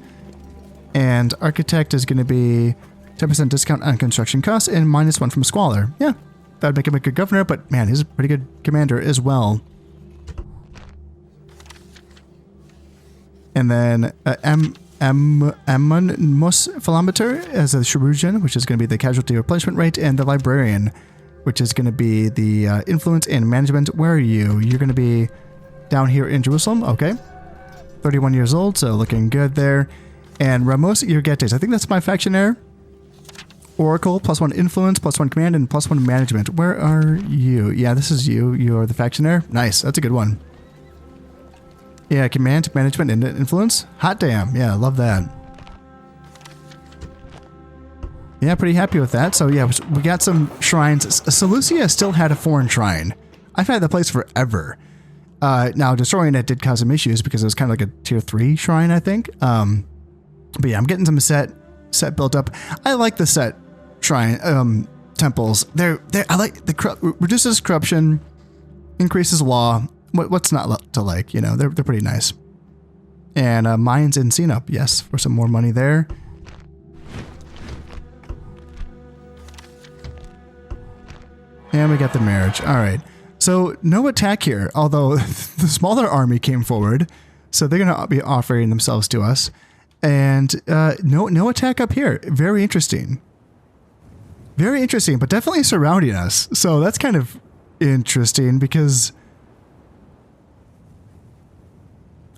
[SPEAKER 3] And architect is going to be 10% discount on construction costs and -1 from Squalor. Yeah, that'd make him a good governor, but man, he's a pretty good commander as well. And then Mus Philometer as a Chirurgeon, which is going to be the casualty replenishment rate, and the Librarian, which is going to be the influence and management. Where are you? You're going to be down here in Jerusalem. Okay. 31 years old, so looking good there. And Ramos Irgetes, I think that's my faction there. Oracle, +1 influence, +1 command, and +1 management. Where are you? Yeah, this is you. You're the faction there. Nice. That's a good one. Yeah, command, management, and influence. Hot damn. Yeah, love that. Yeah, pretty happy with that. So yeah, we got some shrines. Seleucia still had a foreign shrine. I've had the place forever. Now, destroying it did cause some issues because it was kind of like a tier 3 shrine, I think. But yeah, I'm getting some set built up. I like the set shrine temples. I like the reduces corruption, increases law. What's not to like? You know, they're pretty nice. And mines in Sinop, yes, for some more money there. And we got the marriage. All right. So no attack here, although the smaller army came forward, so they're going to be offering themselves to us. And no attack up here. Very interesting. Very interesting, but definitely surrounding us. So that's kind of interesting because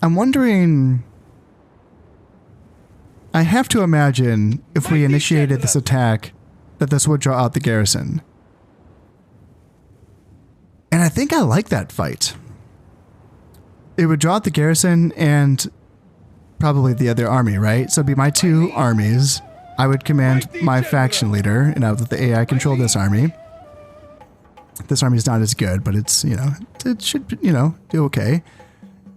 [SPEAKER 3] I'm wondering, I have to imagine if we initiated this attack that this would draw out the garrison. And I think I like that fight. It would draw out the garrison and probably the other army, right? So it'd be my 2 armies. I would command my faction leader, and I would let the AI control this army. This army is not as good, but it's, you know, it should, you know, do okay.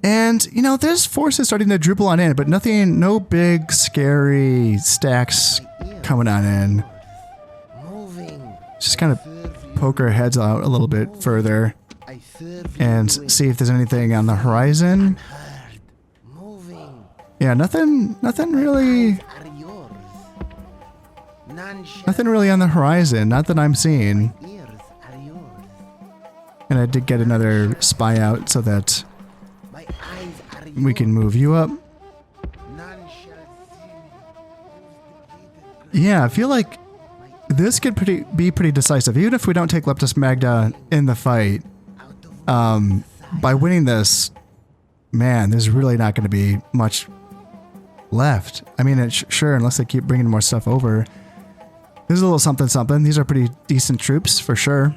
[SPEAKER 3] And, you know, there's forces starting to dribble on in, but nothing, no big, scary stacks coming on in. Just kind of poke our heads out a little bit further and see if there's anything on the horizon. Yeah, nothing really on the horizon, not that I'm seeing. And I did get another spy out so that we can move you up. Yeah, I feel like this could be pretty decisive. Even if we don't take Leptis Magna in the fight, by winning this, man, there's really not going to be much left. I mean, sure, unless they keep bringing more stuff over. There's a little something. These are pretty decent troops, for sure.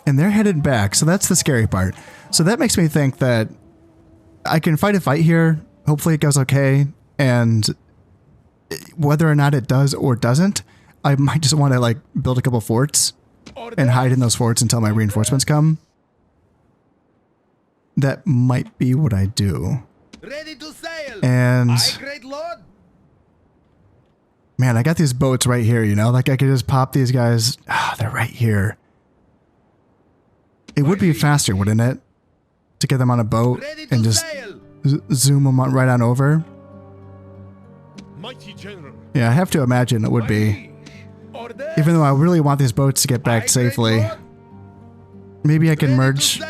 [SPEAKER 3] And they're headed back, so that's the scary part. So that makes me think that I can fight a fight here. Hopefully it goes okay. And whether or not it does or doesn't, I might just want to like build a couple forts and hide in those forts until my reinforcements come. That might be what I do.
[SPEAKER 2] Ready to sail.
[SPEAKER 3] And
[SPEAKER 2] Aye, great lord.
[SPEAKER 3] Man, I got these boats right here, you know? Like I could just pop these guys. They're right here. It would be faster, wouldn't it? To get them on a boat and just zoom them right on over.
[SPEAKER 2] Mighty General.
[SPEAKER 3] Yeah, I have to imagine it would be. Even though I really want these boats to get back safely. Maybe I can merge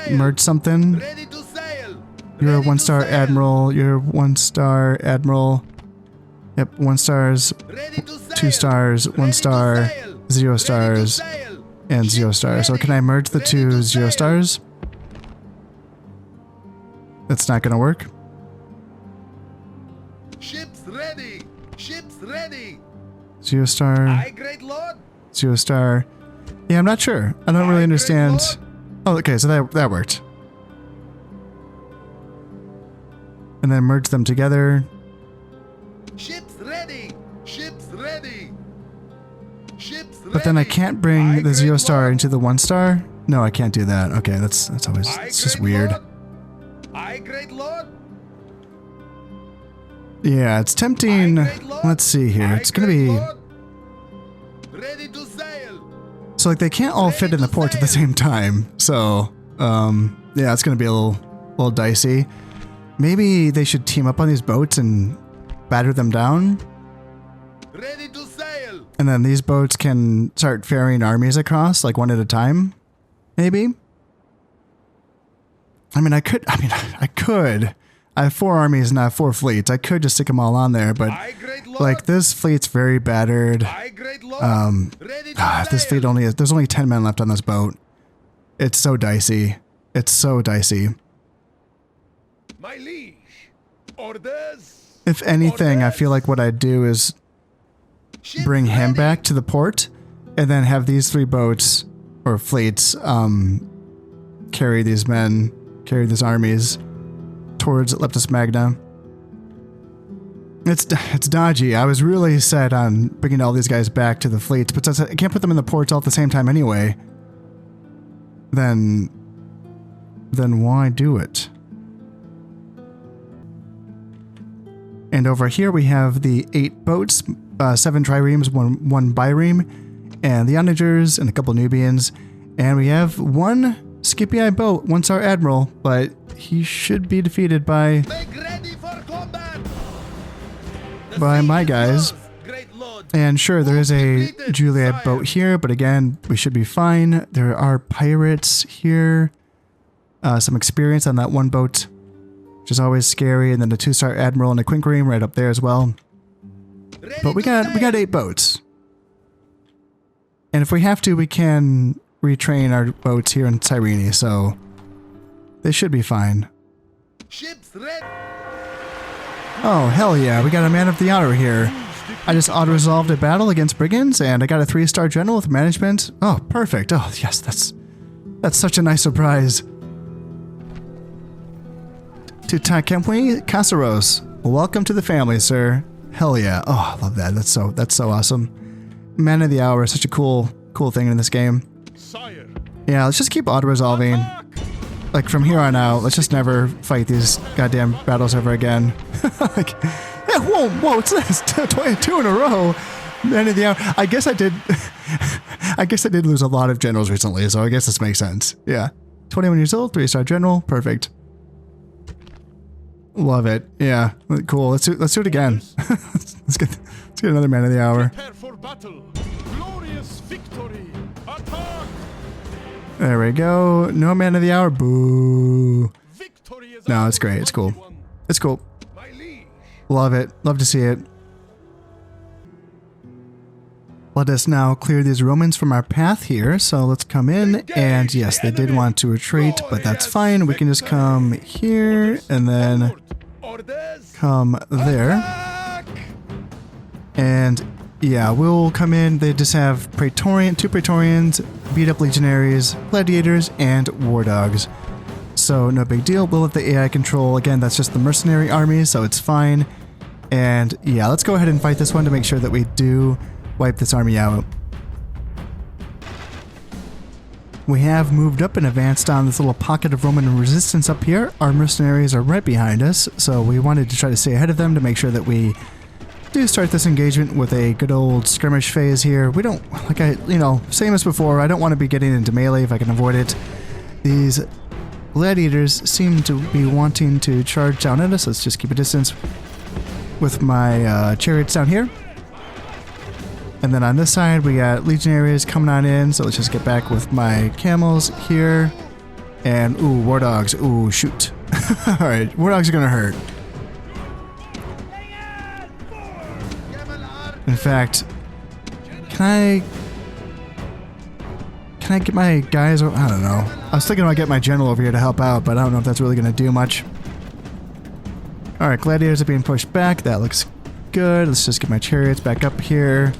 [SPEAKER 3] something. You're a 1-star admiral. You're 1-star admiral. Yep, 1 stars, 2 stars, 1 star, 0 stars. and Zero Star. So can I merge the two Zero Stars? That's not gonna work.
[SPEAKER 2] Ships ready. Ships ready.
[SPEAKER 3] Zero Star.
[SPEAKER 2] Aye, great lord.
[SPEAKER 3] Zero Star. Yeah, I'm not sure. I don't really understand. Oh, okay, so that worked. And then merge them together.
[SPEAKER 2] Ships ready. Ships ready. Ships ready.
[SPEAKER 3] But then I can't bring the Zero Star into the 1 star. No, I can't do that. Okay, that's always, it's just weird.
[SPEAKER 2] Aye, great lord.
[SPEAKER 3] Yeah, it's tempting. Let's see here. It's gonna be
[SPEAKER 2] ready to sail.
[SPEAKER 3] so like they can't all fit in the port at the same time. So yeah, it's gonna be a little dicey. Maybe they should team up on these boats and batter them down.
[SPEAKER 2] Ready to sail.
[SPEAKER 3] And then these boats can start ferrying armies across, like one at a time. Maybe. I could. I have 4 armies and I have 4 fleets. I could just stick them all on there, but like this fleet's very battered. This fleet there's only 10 men left on this boat. It's so dicey. It's so dicey.
[SPEAKER 2] My liege. Orders.
[SPEAKER 3] If anything, I feel like what I'd do is bring him back to the port and then have these 3 boats or fleets carry these armies towards Leptis Magna. It's dodgy. I was really set on bringing all these guys back to the fleets, but since I can't put them in the ports all at the same time anyway, then why do it? And over here we have the 8 boats, 7 triremes, one bireme, and the onagers and a couple Nubians, and we have 1 Scipii boat, 1-star admiral, but he should be defeated by my guys. And sure, there is a Juliet boat here, but again, we should be fine. There are pirates here. Some experience on that 1 boat, which is always scary, and then a 2-star admiral and a quinquereme right up there as well. But we got 8 boats. And if we have to, we can retrain our boats here in Cyrene, so they should be fine. Oh, hell yeah, we got a man of the hour here. I just auto-resolved a battle against brigands, and I got a 3-star general with management. Oh, perfect. Oh, yes, that's such a nice surprise. To Takemwi Casaros, welcome to the family, sir. Hell yeah. Oh, I love that. That's so awesome. Man of the hour is such a cool thing in this game.
[SPEAKER 2] Sire.
[SPEAKER 3] Yeah, let's just keep auto-resolving. Like, from here on out, let's just never fight these goddamn battles ever again. Like, yeah, whoa, what's this? 22 in a row. Man of the hour. I guess I did lose a lot of generals recently, so I guess this makes sense. Yeah. 21 years old, 3-star general. Perfect. Love it. Yeah. Cool. Let's do it again. let's get another man of the hour.
[SPEAKER 2] Prepare for battle. Glorious victory. Attack.
[SPEAKER 3] There we go. No man of the hour. Boo. No, it's great. It's cool. It's cool. Love it. Love to see it. Let us now clear these Romans from our path here. So let's come in. And yes, they did want to retreat, but that's fine. We can just come here and then come there. And yeah, we'll come in. They just have two Praetorians, beat up legionaries, gladiators, and war dogs. So no big deal. We'll let the AI control. Again, that's just the mercenary army, so it's fine. And yeah, let's go ahead and fight this one to make sure that we do wipe this army out. We have moved up and advanced on this little pocket of Roman resistance up here. Our mercenaries are right behind us, so we wanted to try to stay ahead of them to make sure that we do start this engagement with a good old skirmish phase here. We don't, same as before, I don't want to be getting into melee if I can avoid it. These gladiators seem to be wanting to charge down at us. Let's just keep a distance with my chariots down here. And then on this side, we got legionaries coming on in, so let's just get back with my camels here. And, ooh, war dogs. Ooh, shoot. Alright, war dogs are gonna hurt. In fact, can Can I get my guys? I don't know. I was thinking about getting my general over here to help out, but I don't know if that's really going to do much. Alright, gladiators are being pushed back. That looks good. Let's just get my chariots back up here.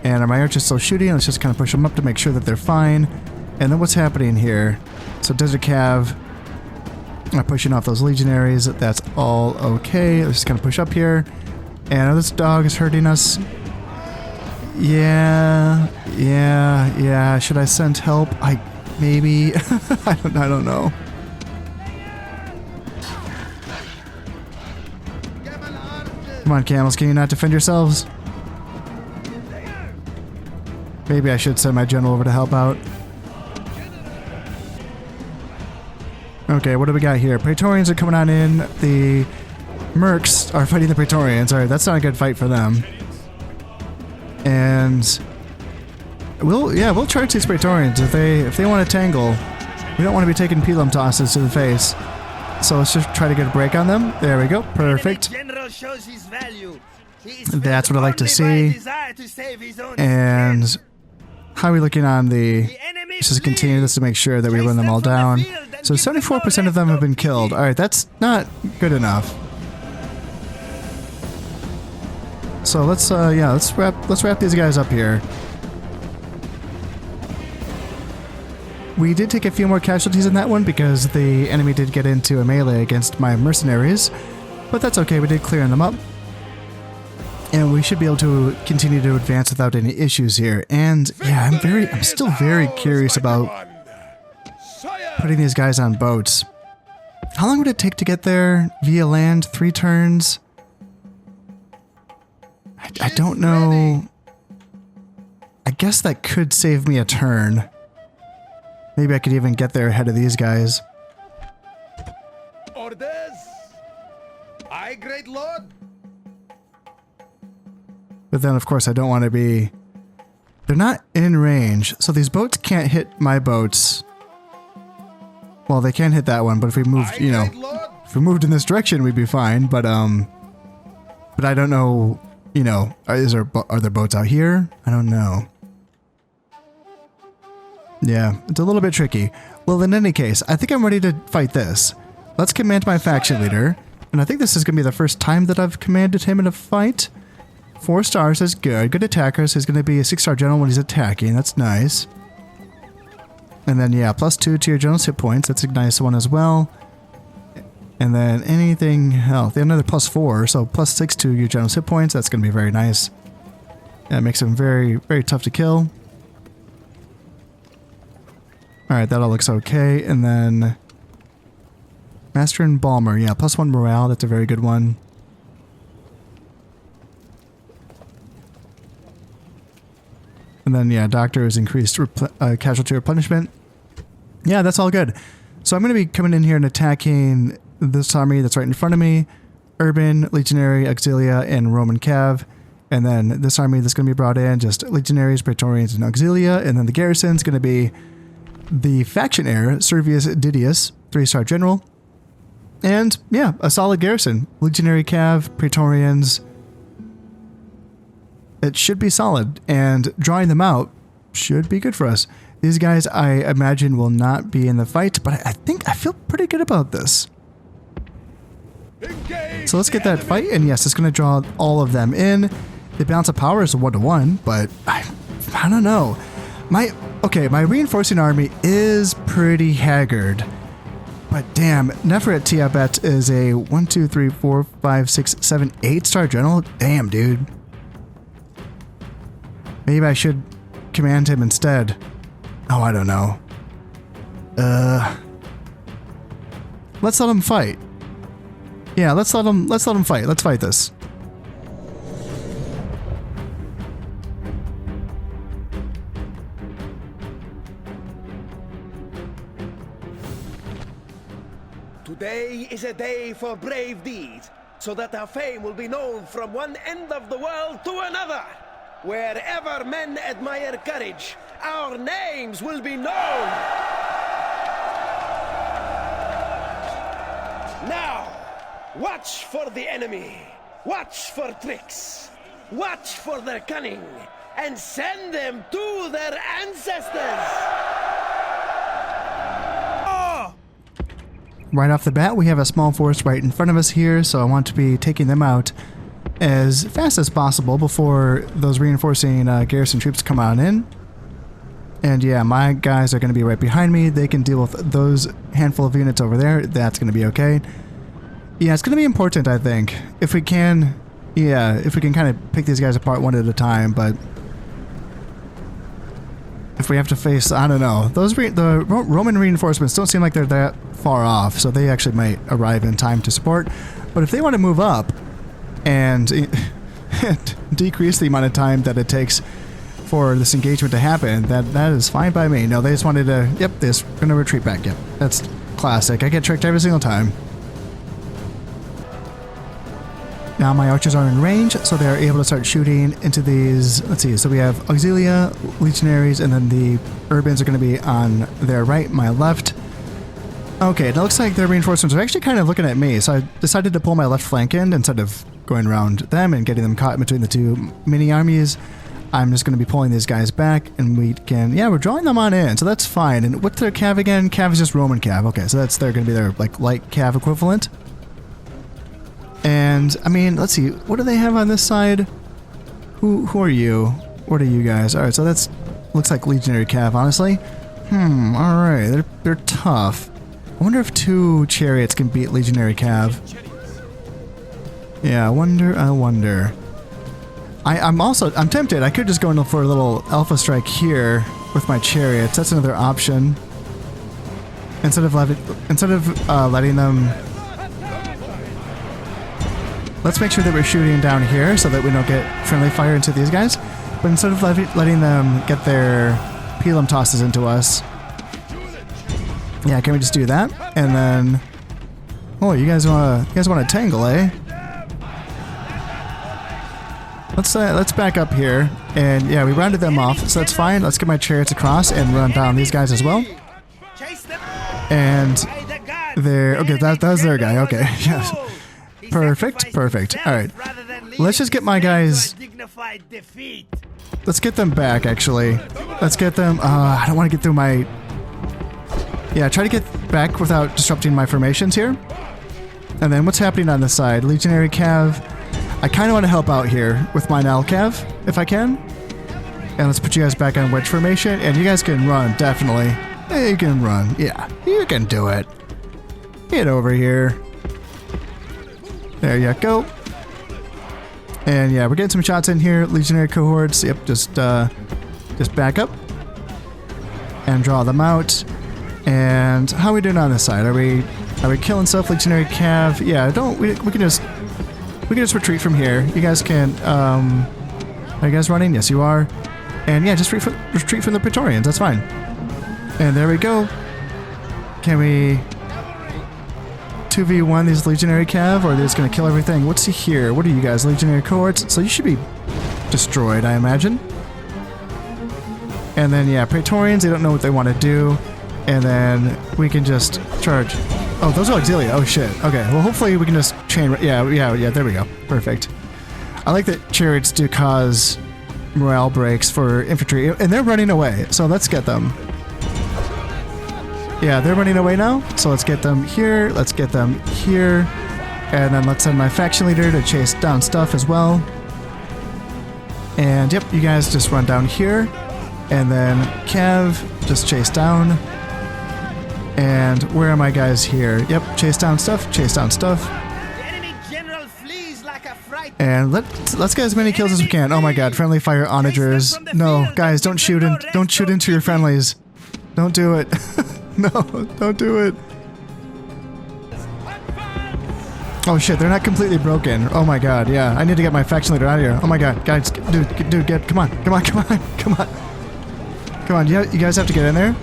[SPEAKER 3] And are my archers still shooting? Let's just kind of push them up to make sure that they're fine. And then what's happening here? So Desert Cav are pushing off those legionaries. That's all okay. Let's just kind of push up here. And this dog is hurting us. Yeah. Should I send help? Maybe. I don't know. Come on, camels, can you not defend yourselves? Maybe I should send my general over to help out. Okay, what do we got here? Praetorians are coming on in. The Mercs are fighting the Praetorians. Alright, that's not a good fight for them. And we'll charge these Praetorians if they want to tangle. We don't want to be taking pelum tosses to the face. So let's just try to get a break on them. There we go. Perfect. That's what I like to see. And how are we looking on the... Let's just continue this to make sure that we run them all down. So 74% of them have been killed. Alright, that's not good enough. So let's wrap these guys up here. We did take a few more casualties in that one because the enemy did get into a melee against my mercenaries, but that's okay, we did clear them up. And we should be able to continue to advance without any issues here. And yeah, I'm still very curious about putting these guys on boats. How long would it take to get there via land? 3 turns? I don't know. I guess that could save me a turn. Maybe I could even get there ahead of these guys.
[SPEAKER 2] Orders! Aye, great lord!
[SPEAKER 3] But then, of course, I don't want to be... They're not in range, so these boats can't hit my boats. Well, they can hit that one, but if we moved, you know... If we moved in this direction, we'd be fine, but I don't know, you know... Are there boats out here? I don't know. Yeah, it's a little bit tricky. Well, in any case, I think I'm ready to fight this. Let's command my faction leader. And I think this is going to be the first time that I've commanded him in a fight. 4 stars is good. Good attackers. He's going to be a 6-star general when he's attacking. That's nice. And then, yeah, +2 to your general's hit points. That's a nice one as well. And then anything else. They have another +4, so +6 to your general's hit points. That's going to be very nice. That makes him very, very tough to kill. Alright, that all looks okay. And then... Master and Balmer. Yeah, +1 morale. That's a very good one. And then, yeah, Doctor is increased casualty replenishment. Yeah, that's all good. So I'm going to be coming in here and attacking this army that's right in front of me. Urban, Legionary, Auxilia, and Roman Cav. And then this army that's going to be brought in, just Legionaries, Praetorians, and Auxilia. And then the garrison's going to be the faction heir, Servius Didius, 3-star general. And, yeah, a solid garrison. Legionary Cav, Praetorians. It should be solid, and drawing them out should be good for us. These guys, I imagine, will not be in the fight, but I feel pretty good about this. So let's get that fight, and yes, it's going to draw all of them in. The balance of power is 1-to-1, but I don't know. My reinforcing army is pretty haggard. But damn, Neferet Tiabet is a 1, 2, 3, 4, 5, 6, 7, 8-star general. Damn, dude. Maybe I should command him instead. Oh, I don't know. Let's let him fight. Yeah, let's let him fight. Let's fight this.
[SPEAKER 4] Today is a day for brave deeds, so that our fame will be known from one end of the world to another. Wherever men admire courage, our names will be known. Now, watch for the enemy. Watch for tricks. Watch for their cunning. and send them to their ancestors.
[SPEAKER 3] Right off the bat, we have a small force right in front of us here, so I want to be taking them out as fast as possible before those reinforcing garrison troops come on in. And yeah, my guys are going to be right behind me. They can deal with those handful of units over there. That's going to be okay. Yeah, it's going to be important, I think. If we can, yeah, if we can kind of pick these guys apart one at a time, but if we have to face, I don't know, the Roman reinforcements don't seem like they're that far off, so they actually might arrive in time to support. But if they want to move up and decrease the amount of time that it takes for this engagement to happen, that is fine by me. No, they just wanted to, yep, they're just going to retreat back. Yep, that's classic. I get tricked every single time. Now my archers are in range, so they're able to start shooting into these. Let's see, so we have Auxilia, Legionaries, and then the Urbans are going to be on their right, my left. Okay, it looks like their reinforcements are actually kind of looking at me, so I decided to pull my left flank in instead of going around them and getting them caught in between the two mini armies. I'm just going to be pulling these guys back, and we can, yeah, we're drawing them on in, so that's fine. And what's their cav again? Cav is just Roman cav. Okay, so they're going to be their, like, light cav equivalent. And, I mean, let's see, what do they have on this side? Who are you? What are you guys? Alright, so that's, looks like Legionary cav, honestly. Alright, they're tough. I wonder if 2 chariots can beat Legionary cav. Yeah, I wonder. I'm tempted. I could just go in for a little alpha strike here with my chariots. That's another option. Instead of letting them. Let's make sure that we're shooting down here so that we don't get friendly fire into these guys. But instead of letting them get their pelum tosses into us, yeah, can we just do that? And then, oh, you guys want to tangle, eh? Let's back up here, and yeah, we rounded them off, so that's fine. Let's get my chariots across and run down these guys as well. And there, okay, that was their guy. Okay, yes, perfect. All right, let's just get my guys. Let's get them back. Actually, let's get them. I don't want to get through my. Yeah, try to get back without disrupting my formations here. And then what's happening on this side? Legionary cav. I kind of want to help out here with my Nalcav, if I can. And let's put you guys back on wedge formation, and you guys can run, definitely. Yeah, you can run. Yeah, you can do it. Get over here. There you go. And yeah, we're getting some shots in here. Legionary cohorts. Yep, just back up and draw them out. And how are we doing on this side? Are we killing stuff? Legionary cav. Yeah, we can just retreat from here. You guys can, are you guys running? Yes, you are. And yeah, just retreat from the Praetorians. That's fine. And there we go. Can we 2v1 these Legionary cav, or are they just going to kill everything? What's here? What are you guys? Legionary cohorts? So you should be destroyed, I imagine. And then, yeah, Praetorians, they don't know what they want to do. And then we can just charge. Oh, those are Auxilia. Oh, shit. Okay, well, hopefully we can just chain... Yeah, there we go. Perfect. I like that chariots do cause morale breaks for infantry, and they're running away, so let's get them. Yeah, they're running away now, so let's get them here, let's get them here, and then let's send my faction leader to chase down stuff as well. And, yep, you guys just run down here, and then Cav, just chase down. And where are my guys here? Yep, chase down stuff, chase down stuff.
[SPEAKER 5] The enemy general flees like a fright.
[SPEAKER 3] And let's get as many kills as we can. Oh my god, friendly fire onagers. No, guys, don't shoot into your friendlies. Don't do it. No, don't do it. Oh shit, they're not completely broken. Oh my god, yeah. I need to get my faction leader out of here. Oh my god, guys, dude, come on. Come on, you guys have to get in there.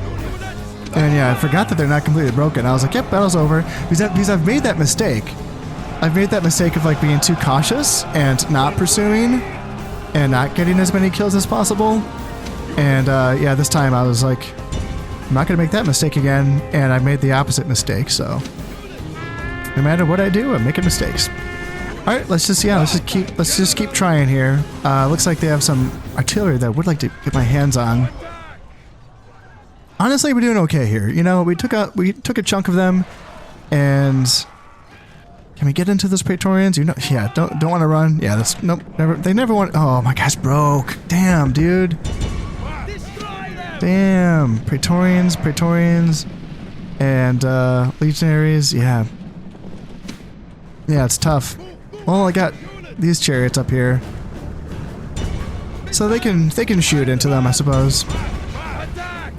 [SPEAKER 3] And yeah, I forgot that they're not completely broken. I was like, yep, battle's over. Because I've made that mistake. I've made that mistake of like being too cautious and not pursuing and not getting as many kills as possible. And yeah, this time I was like, I'm not going to make that mistake again. And I made the opposite mistake, so no matter what I do, I'm making mistakes. All right, let's just keep trying here. Looks like they have some artillery that I would like to get my hands on. Honestly, we're doing okay here. You know, we took a chunk of them, and can we get into those Praetorians? You know, yeah, don't want to run. Yeah, that's nope. Never. They never want. Oh my gosh, broke. Damn, dude. Damn, Praetorians, and legionaries. Yeah, it's tough. Well, I got these chariots up here, so they can shoot into them, I suppose.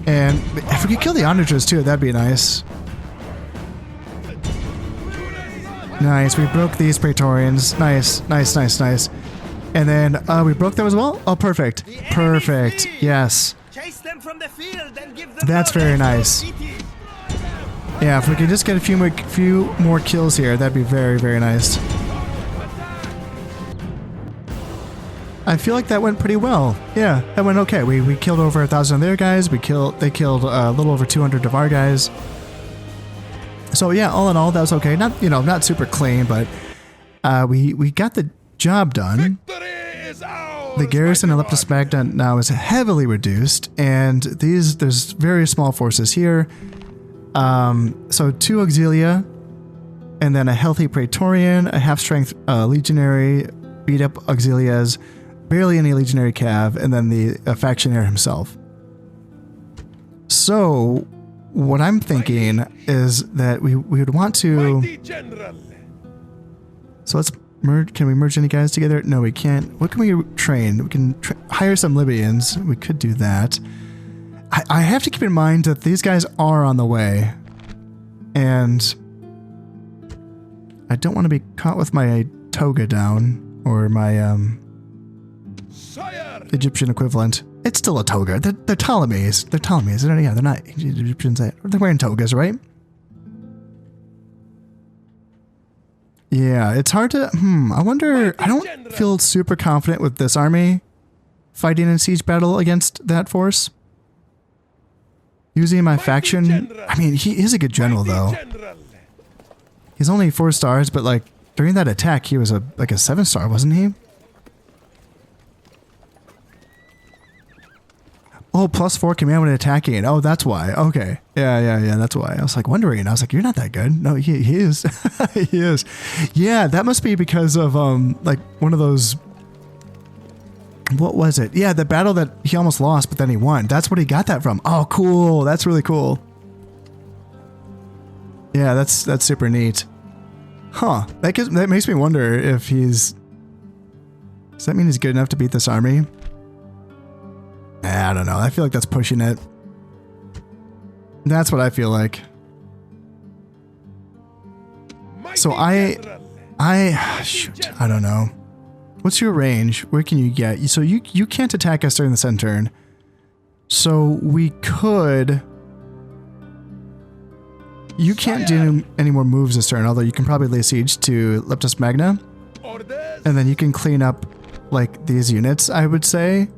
[SPEAKER 3] And if we could kill the onagers too, that'd be nice. Nice, we broke these Praetorians. Nice. And then we broke them as well? Oh, perfect. Perfect, yes.
[SPEAKER 5] Chase them from the field and give them
[SPEAKER 3] That's very nice. Yeah, if we could just get a few more kills here, that'd be very, very nice. I feel like that went pretty well. Yeah, that went okay. We killed over 1,000 of their guys. They killed a little over 200 of our guys. So yeah, all in all, that was okay. Not super clean, but we got the job done. The garrison in Leptis Magna now is heavily reduced, and there's very small forces here. So 2 auxilia, and then a healthy Praetorian, a half-strength legionary, beat-up auxilias, barely any legionary cav, and then the factionaire himself. So what I'm thinking is that we would want to. So let's merge. Can we merge any guys together? No, we can't. What can we train? We can hire some Libyans. We could do that. I have to keep in mind that these guys are on the way, and I don't want to be caught with my toga down or my Egyptian equivalent. It's still a toga. They're Ptolemies. They're Ptolemies. They're not Egyptians. They're wearing togas, right? Yeah, it's hard to... I wonder... I don't feel super confident with this army fighting in siege battle against that force. Using my faction... I mean, he is a good general, though. He's only 4 stars, but, like, during that attack, he was like a 7-star, wasn't he? Oh, +4 command when attacking. Oh, that's why. Okay. Yeah, that's why. I was like wondering. I was like, you're not that good. No, he is. He is. Yeah, that must be because of, like, one of those... What was it? Yeah, the battle that he almost lost, but then he won. That's what he got that from. Oh, cool. That's really cool. Yeah, that's super neat. Huh. That makes me wonder if he's... Does that mean he's good enough to beat this army? I don't know. I feel like that's pushing it. That's what I feel like. So shoot, I don't know. What's your range? Where can you get? So you can't attack us during the end turn. So we could... You can't do any more moves this turn, although you can probably lay siege to Leptis Magna. And then you can clean up, like, these units, I would say.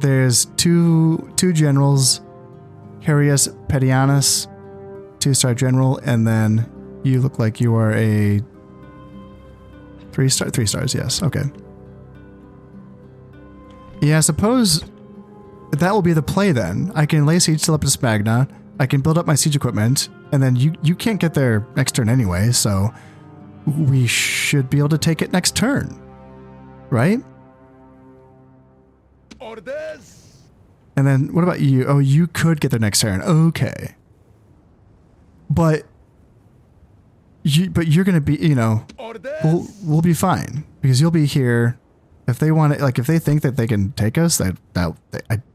[SPEAKER 3] There's two generals, Harius Pedianus, 2-star general, and then you look like you are a 3-star. 3 stars, yes. Okay. Yeah, I suppose that will be the play then. I can lay siege to Leptis Magna. I can build up my siege equipment, and then you can't get there next turn anyway, so we should be able to take it next turn, right?
[SPEAKER 2] Orders.
[SPEAKER 3] And then what about you? Oh, you could get there next turn. Okay. But you're going to be, we'll be fine because you'll be here. If they want to, like, if they think that they can take us, I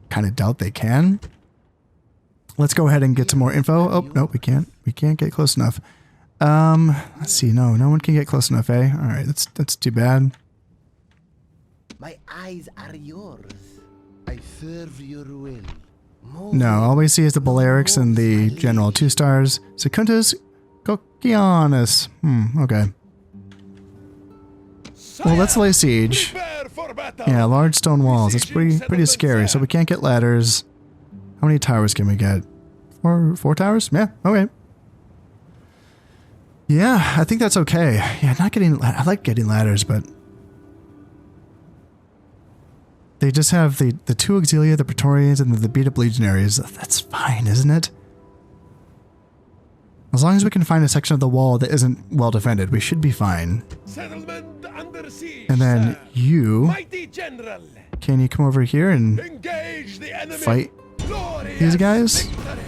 [SPEAKER 3] kind of doubt they can. Let's go ahead and get some more info. Oh, no, we can't. We can't get close enough. Let's see. No one can get close enough, eh? All right, that's too bad.
[SPEAKER 4] My eyes are yours. I serve your will.
[SPEAKER 3] No, all we see is the Balearics and the General 2 stars. Secundus Coquianus. Okay. Well, let's lay siege. Yeah, large stone walls. That's pretty scary. So we can't get ladders. How many towers can we get? Four towers? Yeah, okay. Yeah, I think that's okay. Yeah, not getting... I like getting ladders, but... They just have the 2 Auxilia, the Praetorians, and the beat-up legionaries. That's fine, isn't it? As long as we can find a section of the wall that isn't well defended, we should be fine.
[SPEAKER 4] Settlement under siege,
[SPEAKER 3] And then
[SPEAKER 4] sir.
[SPEAKER 3] you...
[SPEAKER 4] Mighty general.
[SPEAKER 3] Can you come over here and
[SPEAKER 4] Engage the enemy.
[SPEAKER 3] fight
[SPEAKER 4] Glorious
[SPEAKER 3] these guys?
[SPEAKER 4] victory.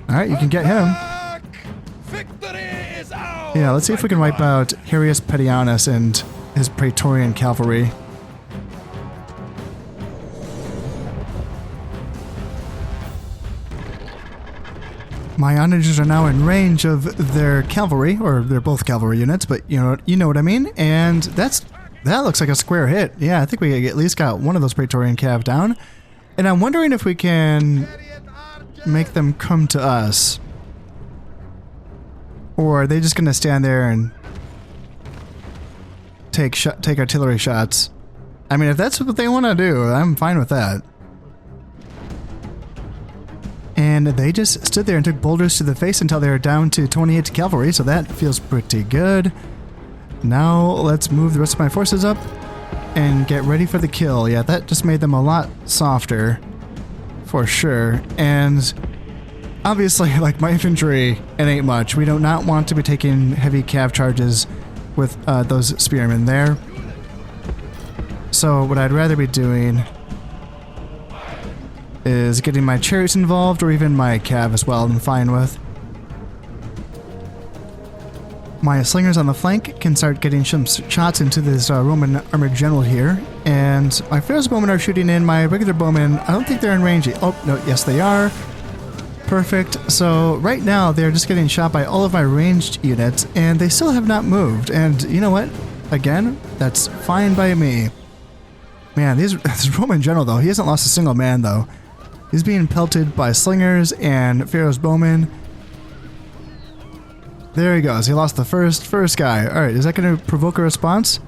[SPEAKER 3] Alright, you can get him.
[SPEAKER 4] Attack! Victory is ours.
[SPEAKER 3] Yeah, let's see if we can wipe
[SPEAKER 4] mighty
[SPEAKER 3] out Harius Petianus and his Praetorian cavalry. My onagers are now in range of their cavalry, or they're both cavalry units, but you know what I mean. And that looks like a square hit. Yeah, I think we at least got one of those Praetorian cav down. And I'm wondering if we can make them come to us, or are they just gonna stand there and take artillery shots? I mean, if that's what they want to do, I'm fine with that. And they just stood there and took boulders to the face until they were down to 28 cavalry, so that feels pretty good. Now let's move the rest of my forces up and get ready for the kill. Yeah, that just made them a lot softer, for sure. And obviously, like, my infantry, it ain't much. We do not want to be taking heavy cav charges with those spearmen there. So what I'd rather be doing is getting my chariots involved, or even my cav as well, I'm fine with. My slingers on the flank can start getting some shots into this Roman armored general here, and my Pharaoh's bowmen are shooting in. My regular bowmen, I don't think they're in range. Oh, no, yes they are. Perfect. So right now they're just getting shot by all of my ranged units, and they still have not moved. And you know what? Again, that's fine by me. Man, this Roman general, though, he hasn't lost a single man, though. He's being pelted by slingers and Pharaoh's bowmen. There he goes. He lost the first guy. Alright, is that going to provoke a response?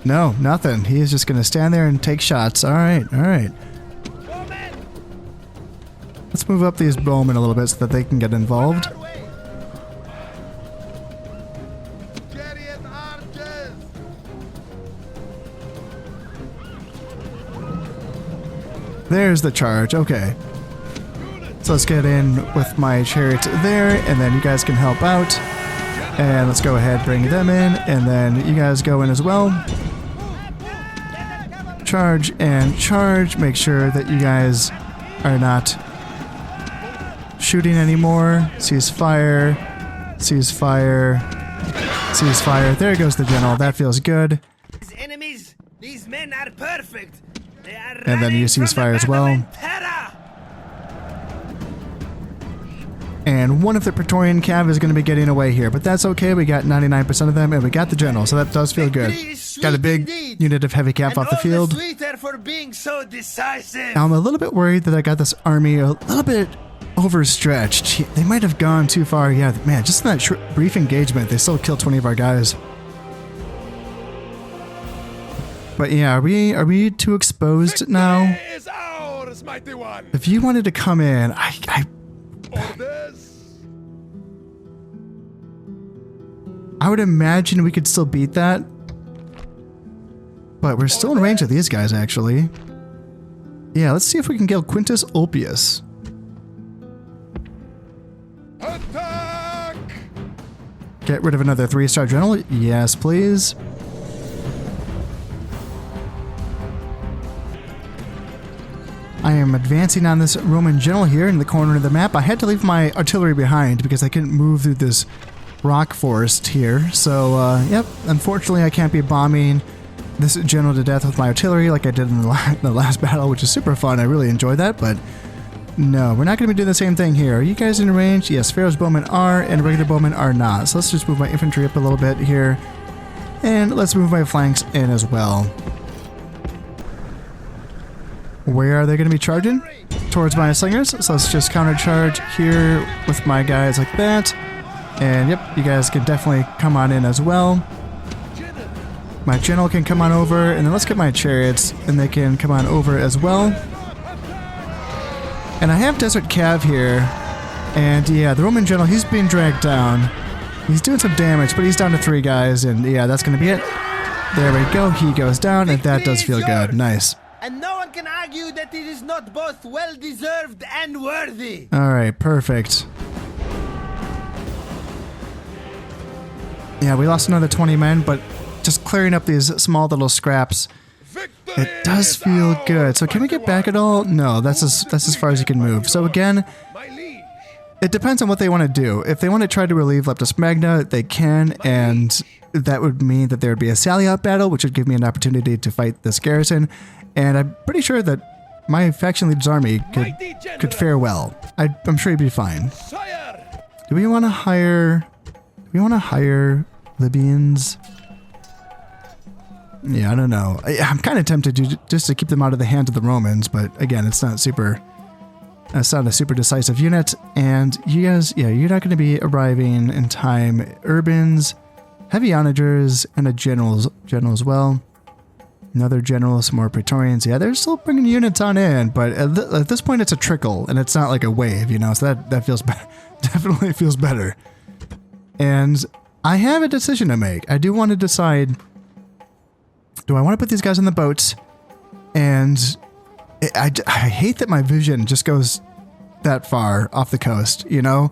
[SPEAKER 3] No, nothing. He is just going to stand there and take shots. Alright, alright. Let's move up these bowmen a little bit so that they can get involved.
[SPEAKER 2] Chariot archers.
[SPEAKER 3] There's the charge. Okay. So let's get in with my chariots there, and then you guys can help out. And let's go ahead, bring them in, and then you guys go in as well. Charge and charge. Make sure that you guys are not shooting anymore. Ceasefire. Ceasefire. Ceasefire. There goes the general. That feels good.
[SPEAKER 5] These enemies, these men are perfect. They are
[SPEAKER 3] And then you
[SPEAKER 5] running from
[SPEAKER 3] ceasefire
[SPEAKER 5] the
[SPEAKER 3] as well.
[SPEAKER 5] battle in terror.
[SPEAKER 3] And one of the Praetorian cav is going to be getting away here, but that's okay. We got 99% of them, and we got the general, so that does feel good.
[SPEAKER 5] Victory is
[SPEAKER 3] Got a
[SPEAKER 5] sweet
[SPEAKER 3] big
[SPEAKER 5] indeed.
[SPEAKER 3] unit of heavy cav
[SPEAKER 5] And
[SPEAKER 3] off the
[SPEAKER 5] all
[SPEAKER 3] field.
[SPEAKER 5] sweeter for being so decisive.
[SPEAKER 3] Now, I'm a little bit worried that I got this army a little bit overstretched. They might have gone too far. Yeah, man, just in that brief engagement, they still killed 20 of our guys. But yeah, are we too exposed now?
[SPEAKER 2] Victory is ours, mighty one.
[SPEAKER 3] If you wanted to come in, I would imagine we could still beat that. But we're still in range of these guys, actually. Yeah, let's see if we can kill Quintus Ulpius.
[SPEAKER 2] Attack!
[SPEAKER 3] Get rid of another 3-star general? Yes, please. I am advancing on this Roman general here in the corner of the map. I had to leave my artillery behind because I couldn't move through this rock forest here. So, yep, unfortunately I can't be bombing this general to death with my artillery like I did in the last battle, which is super fun. I really enjoyed that, but no, we're not going to be doing the same thing here. Are you guys in range? Yes, Pharaoh's bowmen are, and regular bowmen are not. So let's just move my infantry up a little bit here, and let's move my flanks in as well. Where are they going to be charging? Towards my slingers. So let's just countercharge here with my guys like that. And yep, you guys can definitely come on in as well. My general can come on over, and then let's get my chariots, and they can come on over as well. And I have Desert Cav here, and yeah, the Roman general, he's being dragged down. He's doing some damage, but he's down to 3 guys, and yeah, that's going to be it. There we go. He goes down, and that does feel good. Nice.
[SPEAKER 5] And no one can argue that it is not both well-deserved and worthy.
[SPEAKER 3] All right, perfect. Yeah, we lost another 20 men, but just clearing up these small little scraps, it does feel good. So can we get back at all? No, that's as far as you can move. So again, it depends on what they want to do. If they want to try to relieve Leptis Magna, they can, and that would mean that there would be a sally-out battle, which would give me an opportunity to fight this garrison. And I'm pretty sure that my faction leader's army could fare well. I'm sure he'd be fine. Do we want to hire Libyans? Yeah, I don't know. I'm kind of tempted to just to keep them out of the hands of the Romans, but again, it's not a super decisive unit. And you guys, yeah, you're not going to be arriving in time. Urbans, heavy onagers, and a general as well. Another general, some more Praetorians. Yeah, they're still bringing units on in, but at this point it's a trickle, and it's not like a wave, you know, so that feels definitely feels better. And I have a decision to make. I do want to decide, do I want to put these guys on the boats? And I hate that my vision just goes that far off the coast, you know?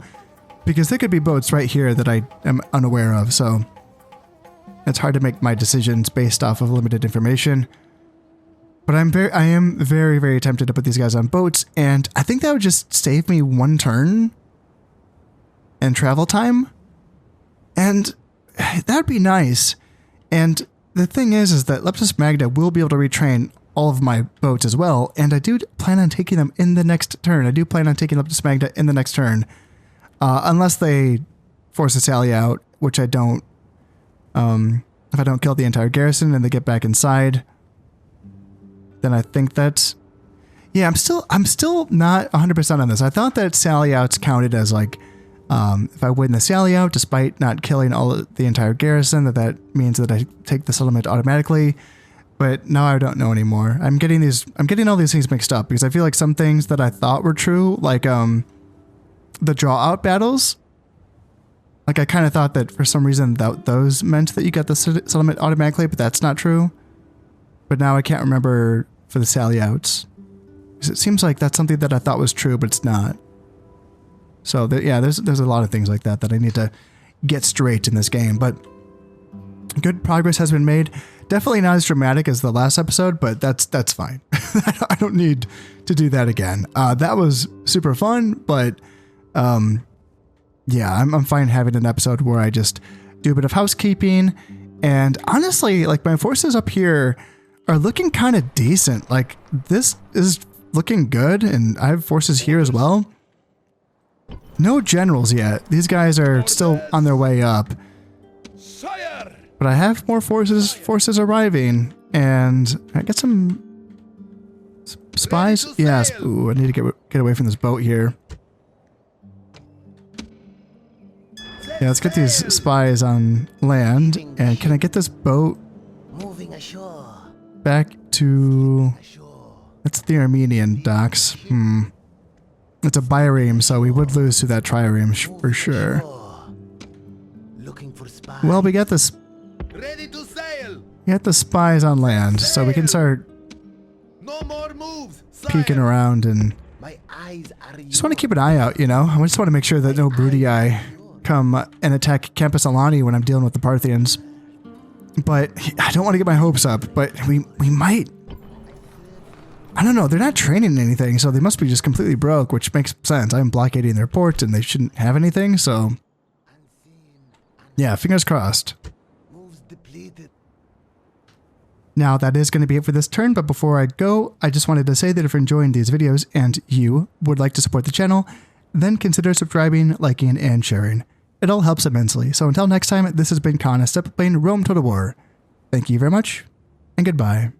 [SPEAKER 3] Because there could be boats right here that I am unaware of, so it's hard to make my decisions based off of limited information. But I am very, very tempted to put these guys on boats, and I think that would just save me 1 turn and travel time. And that would be nice. And the thing is that Leptis Magna will be able to retrain all of my boats as well, and I do plan on taking them in the next turn. I do plan on taking Leptis Magna in the next turn. Unless they force a sally out, which I don't. If I don't kill the entire garrison and they get back inside, then I think that's... Yeah, I'm still not 100% on this. I thought that sally outs counted as like, if I win the sally out despite not killing the entire garrison, that means that I take the settlement automatically. But now I don't know anymore. I'm getting all these things mixed up because I feel like some things that I thought were true, like the draw out battles. Like, I kind of thought that for some reason those meant that you got the settlement automatically, but that's not true. But now I can't remember for the sally outs. Because it seems like that's something that I thought was true, but it's not. So, yeah, there's a lot of things like that I need to get straight in this game. But good progress has been made. Definitely not as dramatic as the last episode, but that's fine. I don't need to do that again. That was super fun, but... yeah, I'm fine having an episode where I just do a bit of housekeeping, and honestly, like, my forces up here are looking kind of decent. Like, this is looking good, and I have forces here as well. No generals yet. These guys are still on their way up. But I have more forces arriving, and I get some spies. Yes. Ooh, I need to get away from this boat here. Yeah, let's get these spies on land, and can I get this boat back to... That's the Armenian docks. It's a bireme, so we would lose to that trireme for sure. Well, we got this...
[SPEAKER 2] Ready to sail.
[SPEAKER 3] We got the spies on land, so we can start peeking around, and just want to keep an eye out, you know? I just want to make sure that no Bruttii come and attack Campus Alani when I'm dealing with the Parthians. But I don't want to get my hopes up, but we might. I don't know, they're not training anything, so they must be just completely broke, which makes sense. I'm blockading their port and they shouldn't have anything, so yeah, fingers crossed. Now that is going to be it for this turn, but before I go, I just wanted to say that if you're enjoying these videos and you would like to support the channel, then consider subscribing, liking, and sharing. It all helps immensely. So until next time, this has been Constip playing Rome Total War. Thank you very much, and goodbye.